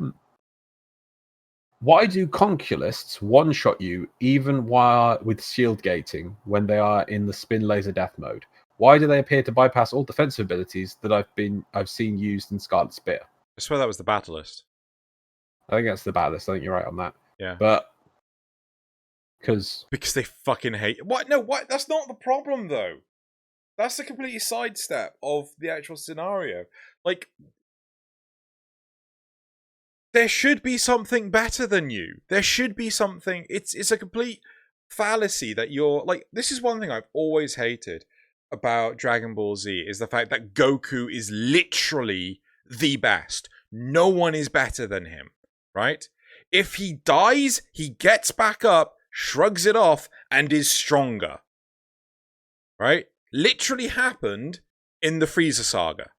Why do conculists one-shot you even while with shield gating when they are in the spin laser death mode? Why do they appear to bypass all defensive abilities that I've seen used in Scarlet Spear? I swear that was the Battlist. I think that's the Battlist. I think you're right on that. Yeah. But because they fucking hate what? No, what? That's not the problem though. That's a complete sidestep of the actual scenario. Like, there should be something better than you. There should be something. It's a complete fallacy that you're like. This is one thing I've always hated about Dragon Ball Z is the fact that Goku is literally the best. No one is better than him, right? If he dies, he gets back up, shrugs it off, and is stronger. Right? Literally happened in the Frieza saga.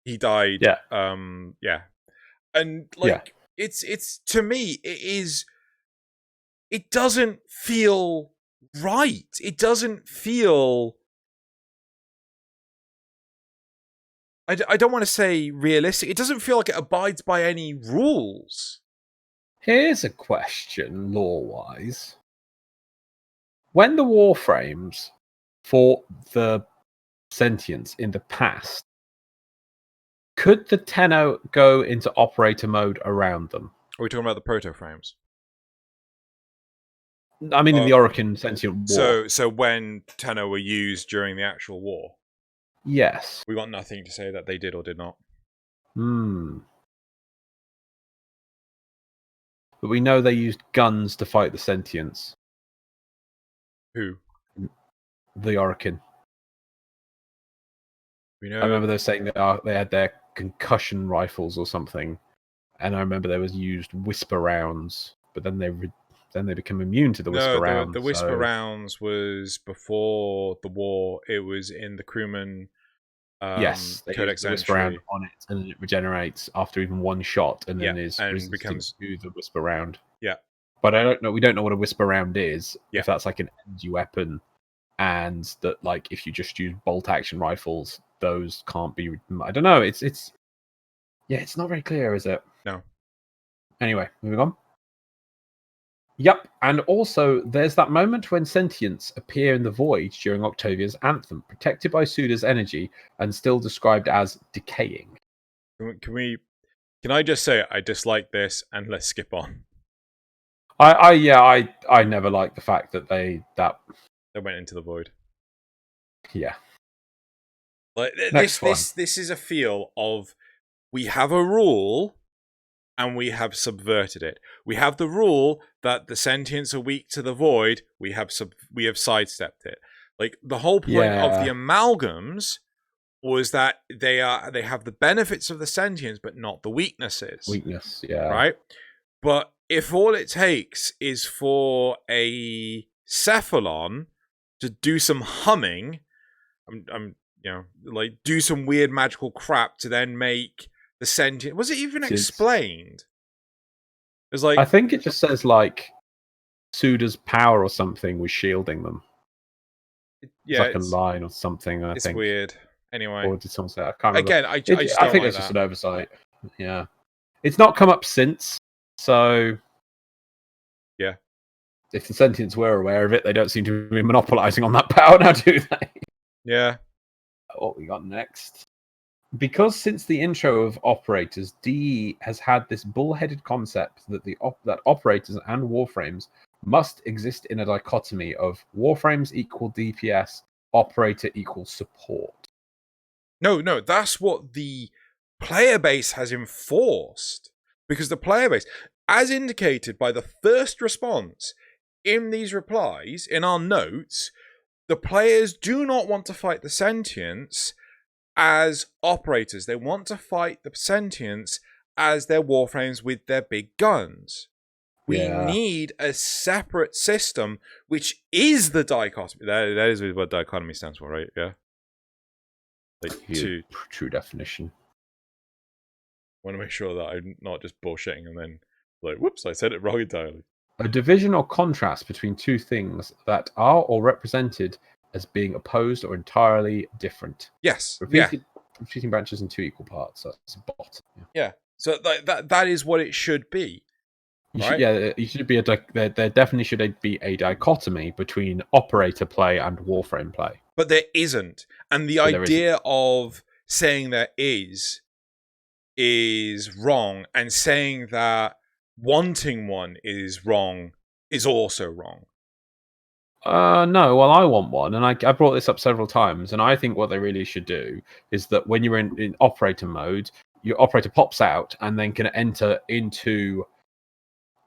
He died. Yeah. Yeah. And like it's to me, it doesn't feel right. It doesn't feel, I don't want to say realistic. It doesn't feel like it abides by any rules. Here's a question, lore-wise. When the Warframes fought the sentience in the past, could the Tenno go into operator mode around them? Are we talking about the proto frames? I mean, in the Orokin sentient war. So when Tenno were used during the actual war? Yes. We got nothing to say that they did or did not. But we know they used guns to fight the sentients. Who? The Orokin. We know. I remember they were saying that they had their concussion rifles or something, and I remember there was used whisper rounds, but then they become immune to the whisper rounds. The whisper rounds was before the war. It was in the crewman. Yes, they codex use the whisper round on it, and it regenerates after even one shot, and then becomes to the whisper round. Yeah, but I don't know. We don't know what a whisper round is. Yeah. If that's like an energy weapon, and that like if you just use bolt action rifles, those can't be. I don't know. It's not very clear, is it? No. Anyway, moving on. Yep, and also there's that moment when sentients appear in the void during Octavia's anthem, protected by Suda's energy and still described as decaying. Can I just say I dislike this and let's skip on? I never liked the fact that they went into the void. Yeah. Like this is a feel of we have a rule and we have subverted it. We have the rule that the sentients are weak to the void. We have sidestepped it. Like the whole point of the amalgams was that they have the benefits of the sentience, but not the weaknesses. Right? But if all it takes is for a cephalon to do some humming, like do some weird magical crap to then make the sentient. Was it even explained? It was like, I think it just says like Suda's power or something was shielding them. Yeah, it's like a line or something. I think it's weird. Anyway, or did someone say? I can't remember. Again, I think it's just an oversight. Yeah, it's not come up since. So yeah, if the sentients were aware of it, they don't seem to be monopolizing on that power now, do they? Yeah. What we got next? Because since the intro of operators, DE has had this bullheaded concept that that operators and warframes must exist in a dichotomy of warframes equal DPS, operator equals support. No, that's what the player base has enforced. Because the player base, as indicated by the first response in these replies, in our notes, the players do not want to fight the sentients as operators. They want to fight the sentients as their warframes with their big guns. We need a separate system, which is the dichotomy. That is what dichotomy stands for, right? Yeah. True definition. I want to make sure that I'm not just bullshitting and then whoops, I said it wrong entirely. A division or contrast between two things that are or represented as being opposed or entirely different. Yes. Repeating branches in two equal parts. That's a bot. Yeah. So that is what it should be. Right? You should be there definitely should be a dichotomy between operator play and warframe play. But there isn't. And the idea of saying there is wrong, and saying that wanting one is wrong is also wrong. No, well, I want one, and I brought this up several times, and I think what they really should do is that when you're in operator mode, your operator pops out and then can enter into...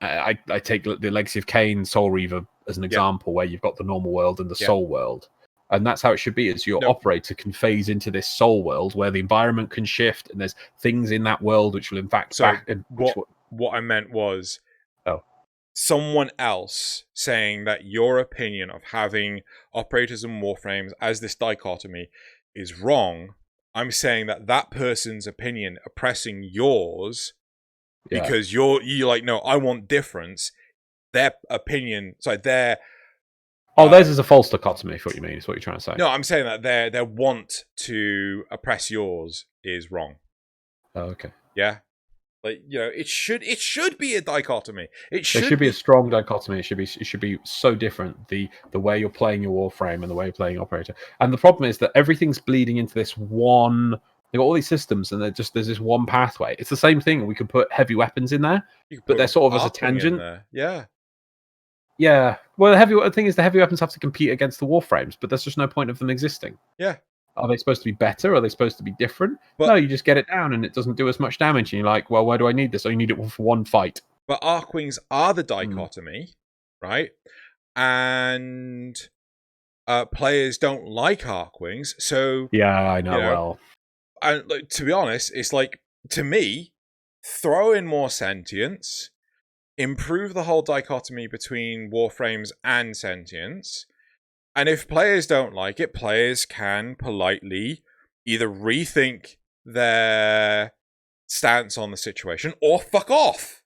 I take the Legacy of Kain Soul Reaver as an example, where you've got the normal world and the soul world. And that's how it should be, is your operator can phase into this soul world where the environment can shift and there's things in that world which will in fact... What I meant was someone else saying that your opinion of having operators and warframes as this dichotomy is wrong. I'm saying that person's opinion oppressing yours because you're like, no, I want difference. Their opinion, their... theirs is a false dichotomy, is what you mean, is what you're trying to say. No, I'm saying that their want to oppress yours is wrong. Oh, okay. Yeah? It should be a dichotomy. There should be a strong dichotomy. It should be so different, the way you're playing your warframe and the way you're playing operator. And the problem is that everything's bleeding into this one... They've got all these systems, and there's this one pathway. It's the same thing. We could put heavy weapons in there, but they're sort of as a tangent. Yeah. Yeah. Well, the thing is, the heavy weapons have to compete against the warframes, but there's just no point of them existing. Yeah. Are they supposed to be better? Are they supposed to be different? No, you just get it down, and it doesn't do as much damage. And you're like, well, why do I need this? Oh, you need it for one fight. But Archwings are the dichotomy, right? And players don't like Archwings, so... Yeah, I know, well... And to be honest, it's like, to me, throw in more sentience, improve the whole dichotomy between warframes and sentience, and if players don't like it, players can politely either rethink their stance on the situation or fuck off.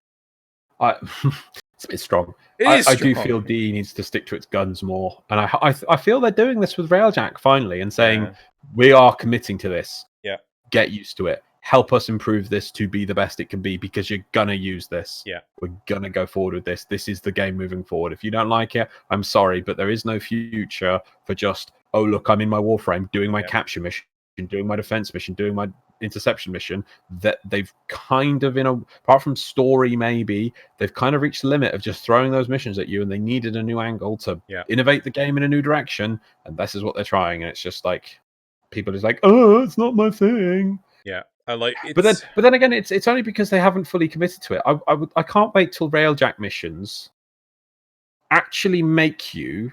It's a bit strong. I do feel DE needs to stick to its guns more, and I feel they're doing this with Railjack finally, and saying we are committing to this. Yeah, get used to it. Help us improve this to be the best it can be, because you're gonna use this. Yeah, we're gonna go forward with this. This is the game moving forward. If you don't like it, I'm sorry, but there is no future for just, oh look, I'm in my warframe doing my capture mission, doing my defense mission, doing my interception mission. That they've kind of, apart from story maybe, they've kind of reached the limit of just throwing those missions at you, and they needed a new angle to innovate the game in a new direction, and this is what they're trying, and it's just like people are just like, oh, it's not my thing. Yeah. But then again, it's only because they haven't fully committed to it. I can't wait till Railjack missions actually make you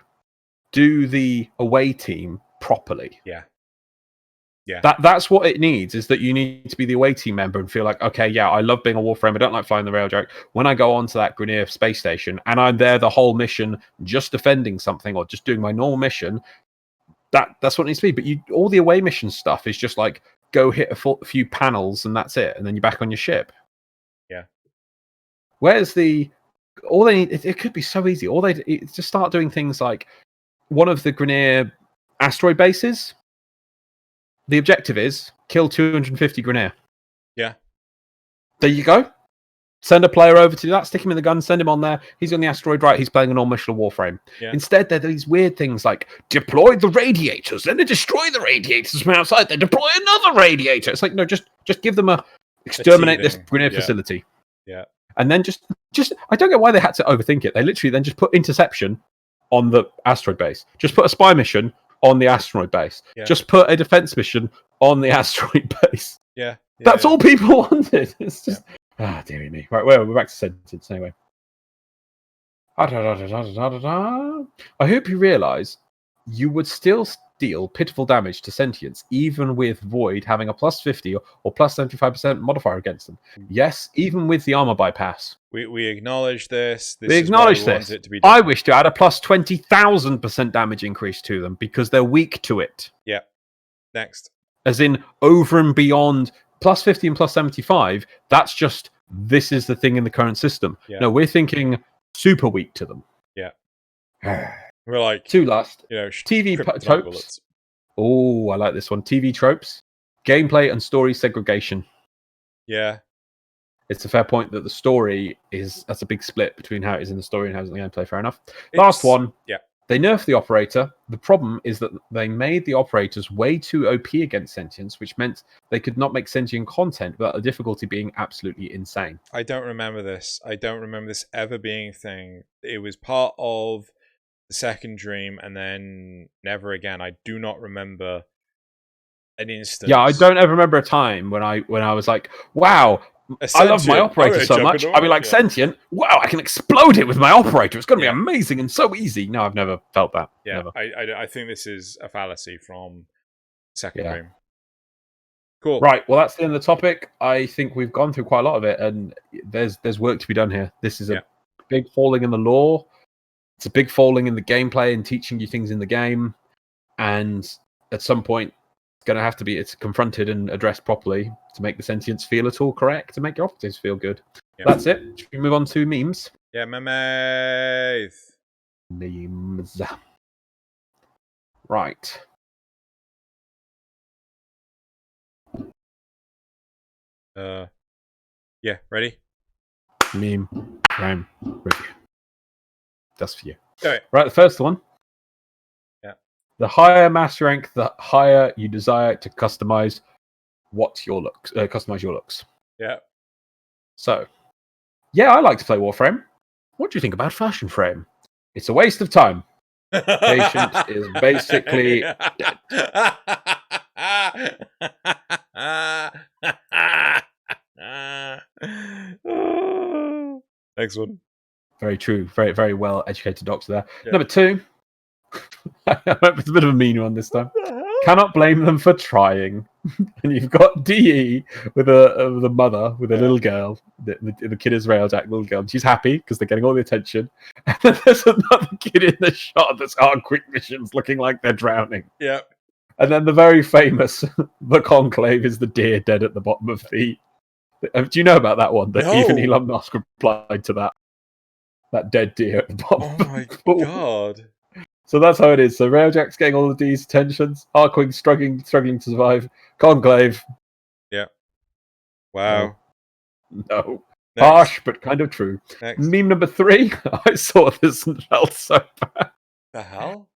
do the away team properly. Yeah. That's what it needs, is that you need to be the away team member and feel like, okay, yeah, I love being a warframe. I don't like flying the Railjack. When I go onto that Grineer space station and I'm there the whole mission just defending something or just doing my normal mission, that's what it needs to be. But all the away mission stuff is just like, go hit a few panels and that's it, and then you're back on your ship. Yeah. Where's all they need? It could be so easy. It's just start doing things like one of the Grineer asteroid bases. The objective is kill 250 Grineer. Yeah. There you go. Send a player over to do that, stick him in the gun, send him on there. He's on the asteroid, right? He's playing a normal mission of Warframe. Yeah. Instead, there are these weird things like deploy the radiators, then they destroy the radiators from outside, they deploy another radiator. It's like, no, just give them exterminate this grenade facility. Yeah. And then just I don't get why they had to overthink it. They literally then just put interception on the asteroid base. Just put a spy mission on the asteroid base. Yeah. Just put a defense mission on the asteroid base. Yeah. That's all people wanted. It's just dearie me. Right, well, we're back to sentence anyway. I hope you realise you would still deal pitiful damage to sentience, even with Void having a plus 50 or plus 75% modifier against them. Yes, even with the armor bypass. We acknowledge this. We acknowledge this. It to be I wish to add a plus 20,000% damage increase to them because they're weak to it. Yeah. Next. As in, over and beyond plus 50 and plus 75, that's just, this is the thing in the current system. Yeah. No, we're thinking super weak to them. Yeah. We're like, two last, TV tropes. Oh, I like this one. TV tropes, gameplay and story segregation. Yeah. It's a fair point that the story that's a big split between how it is in the story and how it is in the gameplay. Fair enough. Last one. Yeah. They nerfed the operator. The problem is that they made the operators way too OP against sentience, which meant they could not make sentient content without the difficulty being absolutely insane. I don't remember this. I don't remember this ever being a thing. It was part of the second dream and then never again. I do not remember an instance. Yeah, I don't ever remember a time when I was like, wow, I love my operator so much. I'll be like, sentient, wow, I can explode it with my operator. It's going to be amazing and so easy. No, I've never felt that. Yeah, never. I think this is a fallacy from second dream. Cool. Right, well, that's the end of the topic. I think we've gone through quite a lot of it, and there's work to be done here. This is a big falling in the lore. It's a big falling in the gameplay and teaching you things in the game. And at some point, going to have to be confronted and addressed properly to make the sentience feel at all correct, to make your operatives feel good. Yep. That's it. Should we move on to memes? Yeah, memes. Memes. Right. Yeah, ready? Meme prime review. That's for you. Right. Right, the first one. The higher master rank, the higher you desire to customize your looks. Yeah. So, I like to play Warframe. What do you think about Fashion Frame? It's a waste of time. Patience is basically dead. Next one. Very true. Very, very well educated doctor there. Yeah. Number 2. It's a bit of a mean one this time. Cannot blame them for trying. And you've got DE with a mother with a little girl. The kid is Railjack, little girl. And she's happy because they're getting all the attention. And then there's another kid in the shot that's on quick missions looking like they're drowning. Yep. And then the very famous, the Conclave is the deer dead at the bottom of the... Do you know about that one? That even Elon Musk replied to that. That dead deer at the bottom. Oh my god. So that's how it is. So Railjack's getting all of these attentions. Harkwing struggling to survive. Conclave. Yeah. Wow. No. Next. Harsh, but kind of true. Next. Meme number 3. I saw this and felt so bad. The hell?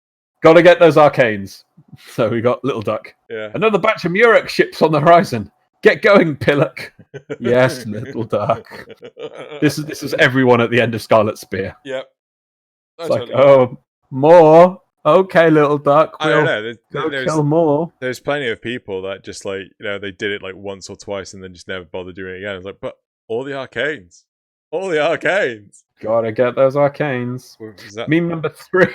Gotta get those arcanes. So we got Little Duck. Yeah. Another batch of Murex ships on the horizon. Get going, Pillock. Yes, Little Duck. This is everyone at the end of Scarlet Spear. Yep. It's like, more? Okay, Little Duck. I don't know. There's kill more. There's plenty of people that just they did it like once or twice and then just never bothered doing it again. It's like, but all the arcanes. Gotta get those arcanes. Meme number 3.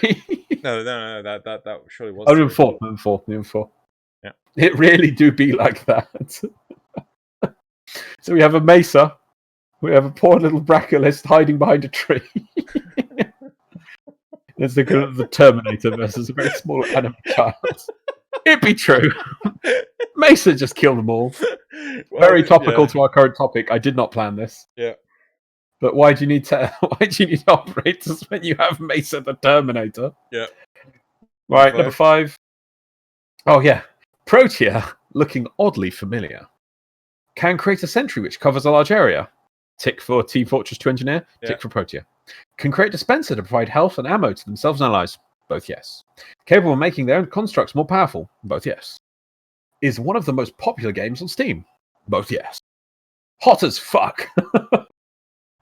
No, that surely was. Oh, number 4. Yeah. It really do be like that. So we have a Mesa. We have a poor little Braccolist hiding behind a tree. It's the Terminator versus a very small anime child. It'd be true. Mesa just killed them all. Well, very topical to our current topic. I did not plan this. Yeah. But why do you need operators when you have Mesa the Terminator? Yeah. Right, number 5. Oh yeah. Protea, looking oddly familiar, can create a sentry which covers a large area. Tick for Team Fortress 2 Engineer. Tick Yeah. for Protea. Can create dispenser to provide health and ammo to themselves and allies. Both yes. Capable of making their own constructs more powerful. Both yes. Is one of the most popular games on Steam. Both yes. Hot as fuck.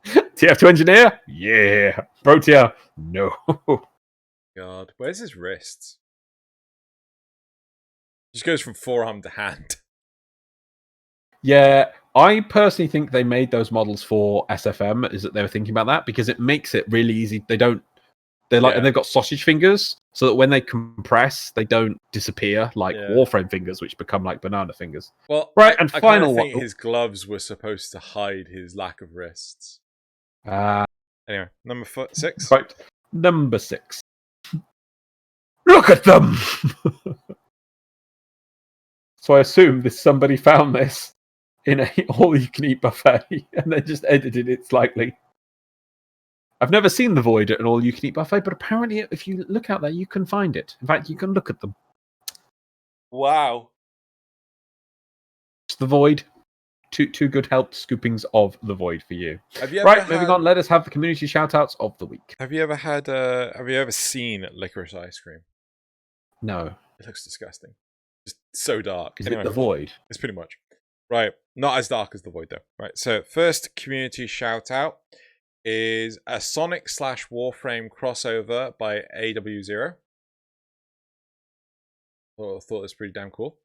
TF2 Engineer? Yeah. Protea? No. God, where's his wrists? Just goes from forearm to hand. Yeah, I personally think they made those models for SFM. Is that they were thinking about that because it makes it really easy. They're like, and they've got sausage fingers, so that when they compress, they don't disappear like Warframe fingers, which become like banana fingers. Well, right, I final think one. his gloves were supposed to hide his lack of wrists. Anyway, number 6. Right, number 6. Look at them. So I assume somebody found this in a all-you-can-eat buffet and then just edited it slightly. I've never seen the Void at an all-you-can-eat buffet, but apparently if you look out there, you can find it. In fact, you can look at them. Wow. It's the Void. Two good helped scoopings of the Void for you. Moving on, let us have the community shout-outs of the week. Have you ever seen licorice ice cream? No. It looks disgusting. Just so dark. Is it the Void? It's pretty much. Right. Not as dark as the Void, though. Right. So, first community shout-out is a Sonic/Warframe crossover by AW0. I thought it was pretty damn cool.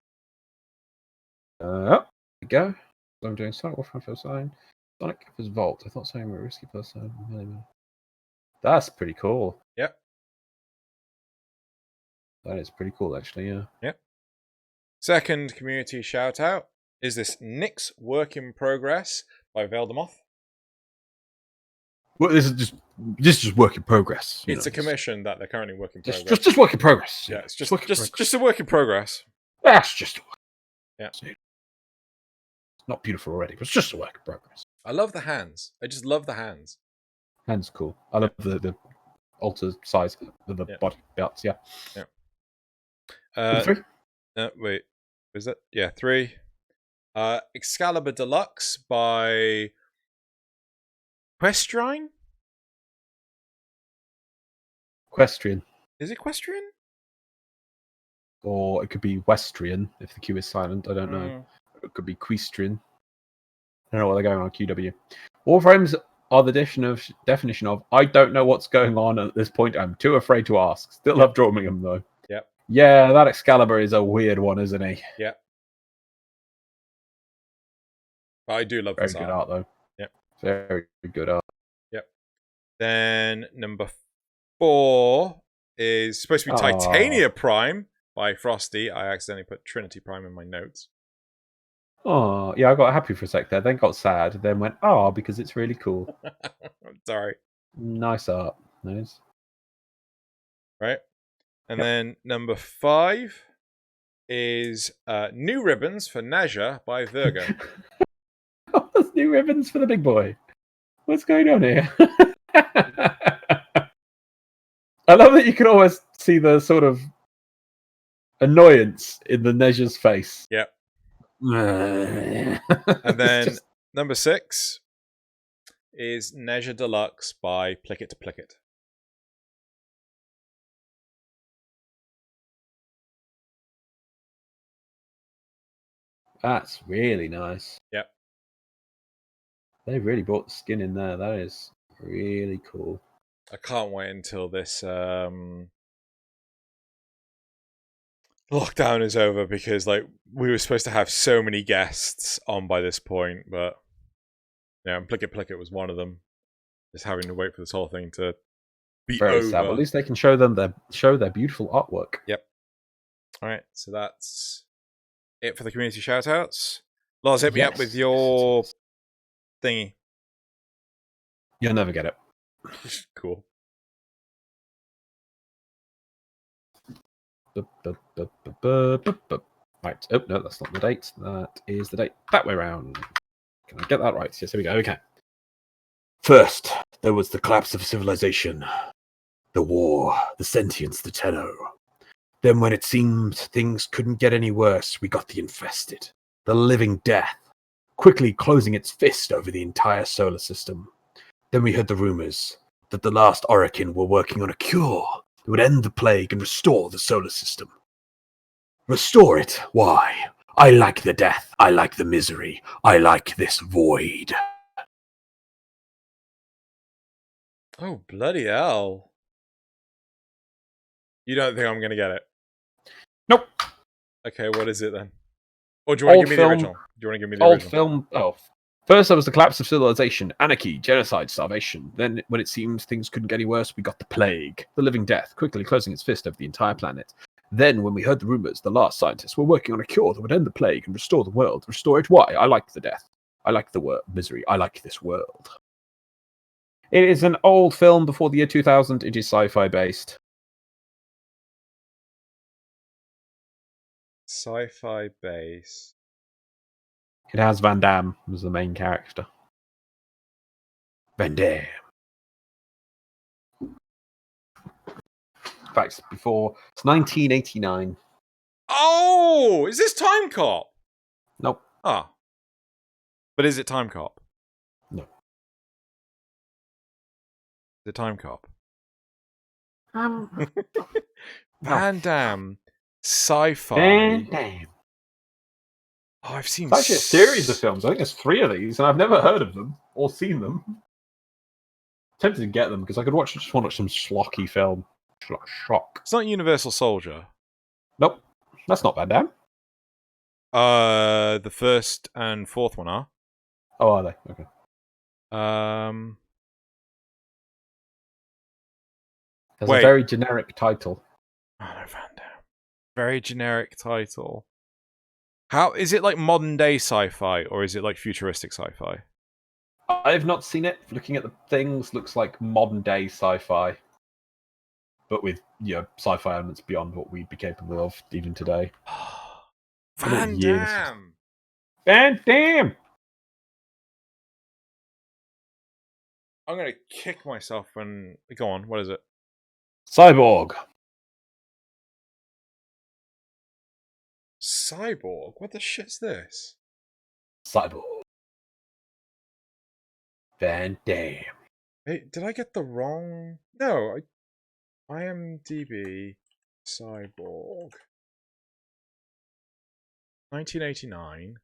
There we go. So I'm doing Sonic Warframe first sign. Sonic vs. Vault. I thought saying we were risky first sign. That's pretty cool. Yep. That is pretty cool, actually, yeah. Yep. Second community shout out is this Nick's Work in Progress by Veldemoth. Well, this is just work in progress. It's a commission that they're currently working in progress. Just work in progress. Yeah, it's just a work in progress. That's just a work. Yeah. It's not beautiful already, but it's just a work in progress. I love the hands. I just love the hands. Hands cool. I love the alter size of the body parts. Yeah. Yeah. 3. Wait, is that? Yeah, 3. Excalibur Deluxe by Questrine. Equestrian. Is it Equestrian? Or it could be Westrian if the Q is silent. I don't know. It could be Questrian. I don't know what they're going on QW. Warframes are the definition of I don't know what's going on at this point. I'm too afraid to ask. Still love drawing them though. Yep. Yeah, that Excalibur is a weird one, isn't he? Yep. But I do love very this good art though. Yep. Very good art. Yep. Then number 4 is supposed to be Titania Prime by Frosty. I accidentally put Trinity Prime in my notes. Oh, yeah, I got happy for a sec there, then got sad, then went, because it's really cool. I'm sorry. Nice art. Nice. Right. And then number 5 is New Ribbons for Naja by Virgo. There's new ribbons for the big boy. What's going on here? I love that you can always see the sort of annoyance in the Naja's face. Yep. And then number 6 is Naja Deluxe by Plicket to Plicket. That's really nice. Yep. They really brought the skin in there. That is really cool. I can't wait until this lockdown is over because we were supposed to have so many guests on by this point, but yeah, Plicket Plicket was one of them. Just having to wait for this whole thing to be very over. Sad. Well, at least they can show their beautiful artwork. Yep. All right, so that's it for the community shoutouts. Loz, hit me up with your thingy. You'll never get it. Cool. Right. Oh, no, that's not the date. That is the date. That way round. Can I get that right? Yes, here we go. Okay. First, there was the collapse of civilization. The war, the sentience, the Tenno. Then when it seemed things couldn't get any worse, we got the infested. The living death. quickly closing its fist over the entire solar system. Then we heard the rumors that the last Orokin were working on a cure that would end the plague and restore the solar system. Restore it? Why? I like the death. I like the misery. I like this void. Oh, bloody hell. You don't think I'm going to get it? Nope. Okay, what is it then? Or do you want to give me the original? Do you want to give me the old original? Film. Oh. First, there was the collapse of civilization, anarchy, genocide, starvation. Then, when it seemed things couldn't get any worse, we got the plague, the living death, quickly closing its fist over the entire planet. Then, when we heard the rumors, the last scientists were working on a cure that would end the plague and restore the world. Restore it? Why? I like the death. I like the misery. I like this world. It is an old film before the year 2000. It is sci-fi based. Sci-fi base. It has Van Damme as the main character. Van Damme. In fact, it's 1989. Oh! Is this Time Cop? Nope. Ah. But is it Time Cop? No. Is it Time Cop? Van Damme. Sci-fi. Van Damme. Oh, I've seen... It's actually a series of films. I think there's 3 of these, and I've never heard of them or seen them. I'm tempted to get them because I could just watch some schlocky film. Shock. It's not Universal Soldier. Nope. That's not Van Damme. The first and fourth one are. Oh, are they? Okay. There's a very generic title. Oh, no, Van Damme. Very generic title. How is it like modern day sci-fi or is it like futuristic sci-fi? I've not seen it. Looking at the things, looks like modern day sci-fi, but with sci-fi elements beyond what we'd be capable of even today. Van Damme. Van Damme. I'm gonna kick myself when. Go on. What is it? Cyborg. Cyborg? What the shit's this? Cyborg. Van Damme. Hey, did I get the wrong? No, IMDb Cyborg. 1989.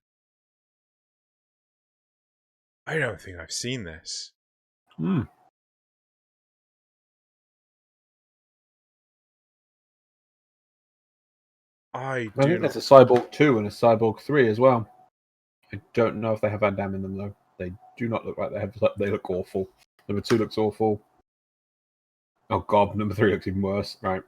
I don't think I've seen this. I think there's a Cyborg 2 and a Cyborg 3 as well. I don't know if they have Van Damme in them though. They do not look like they look awful. Number 2 looks awful. Oh god, number 3 looks even worse. Right.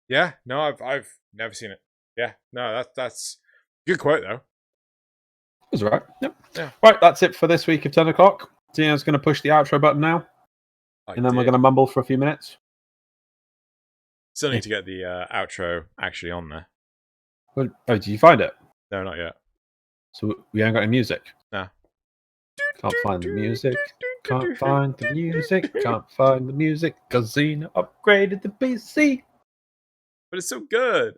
Yeah, no, I've never seen it. Yeah, no, that's good quote though. It was right. Yep. Yeah. Right, that's it for this week of 10 o'clock. Xeno's going to push the outro button now. And then we're going to mumble for a few minutes. Still need to get the outro actually on there. Well, oh, did you find it? No, not yet. So we haven't got any music? No. Can't find the music. Can't find the music. Can't find the music. Because Xeno upgraded the PC. But it's so good.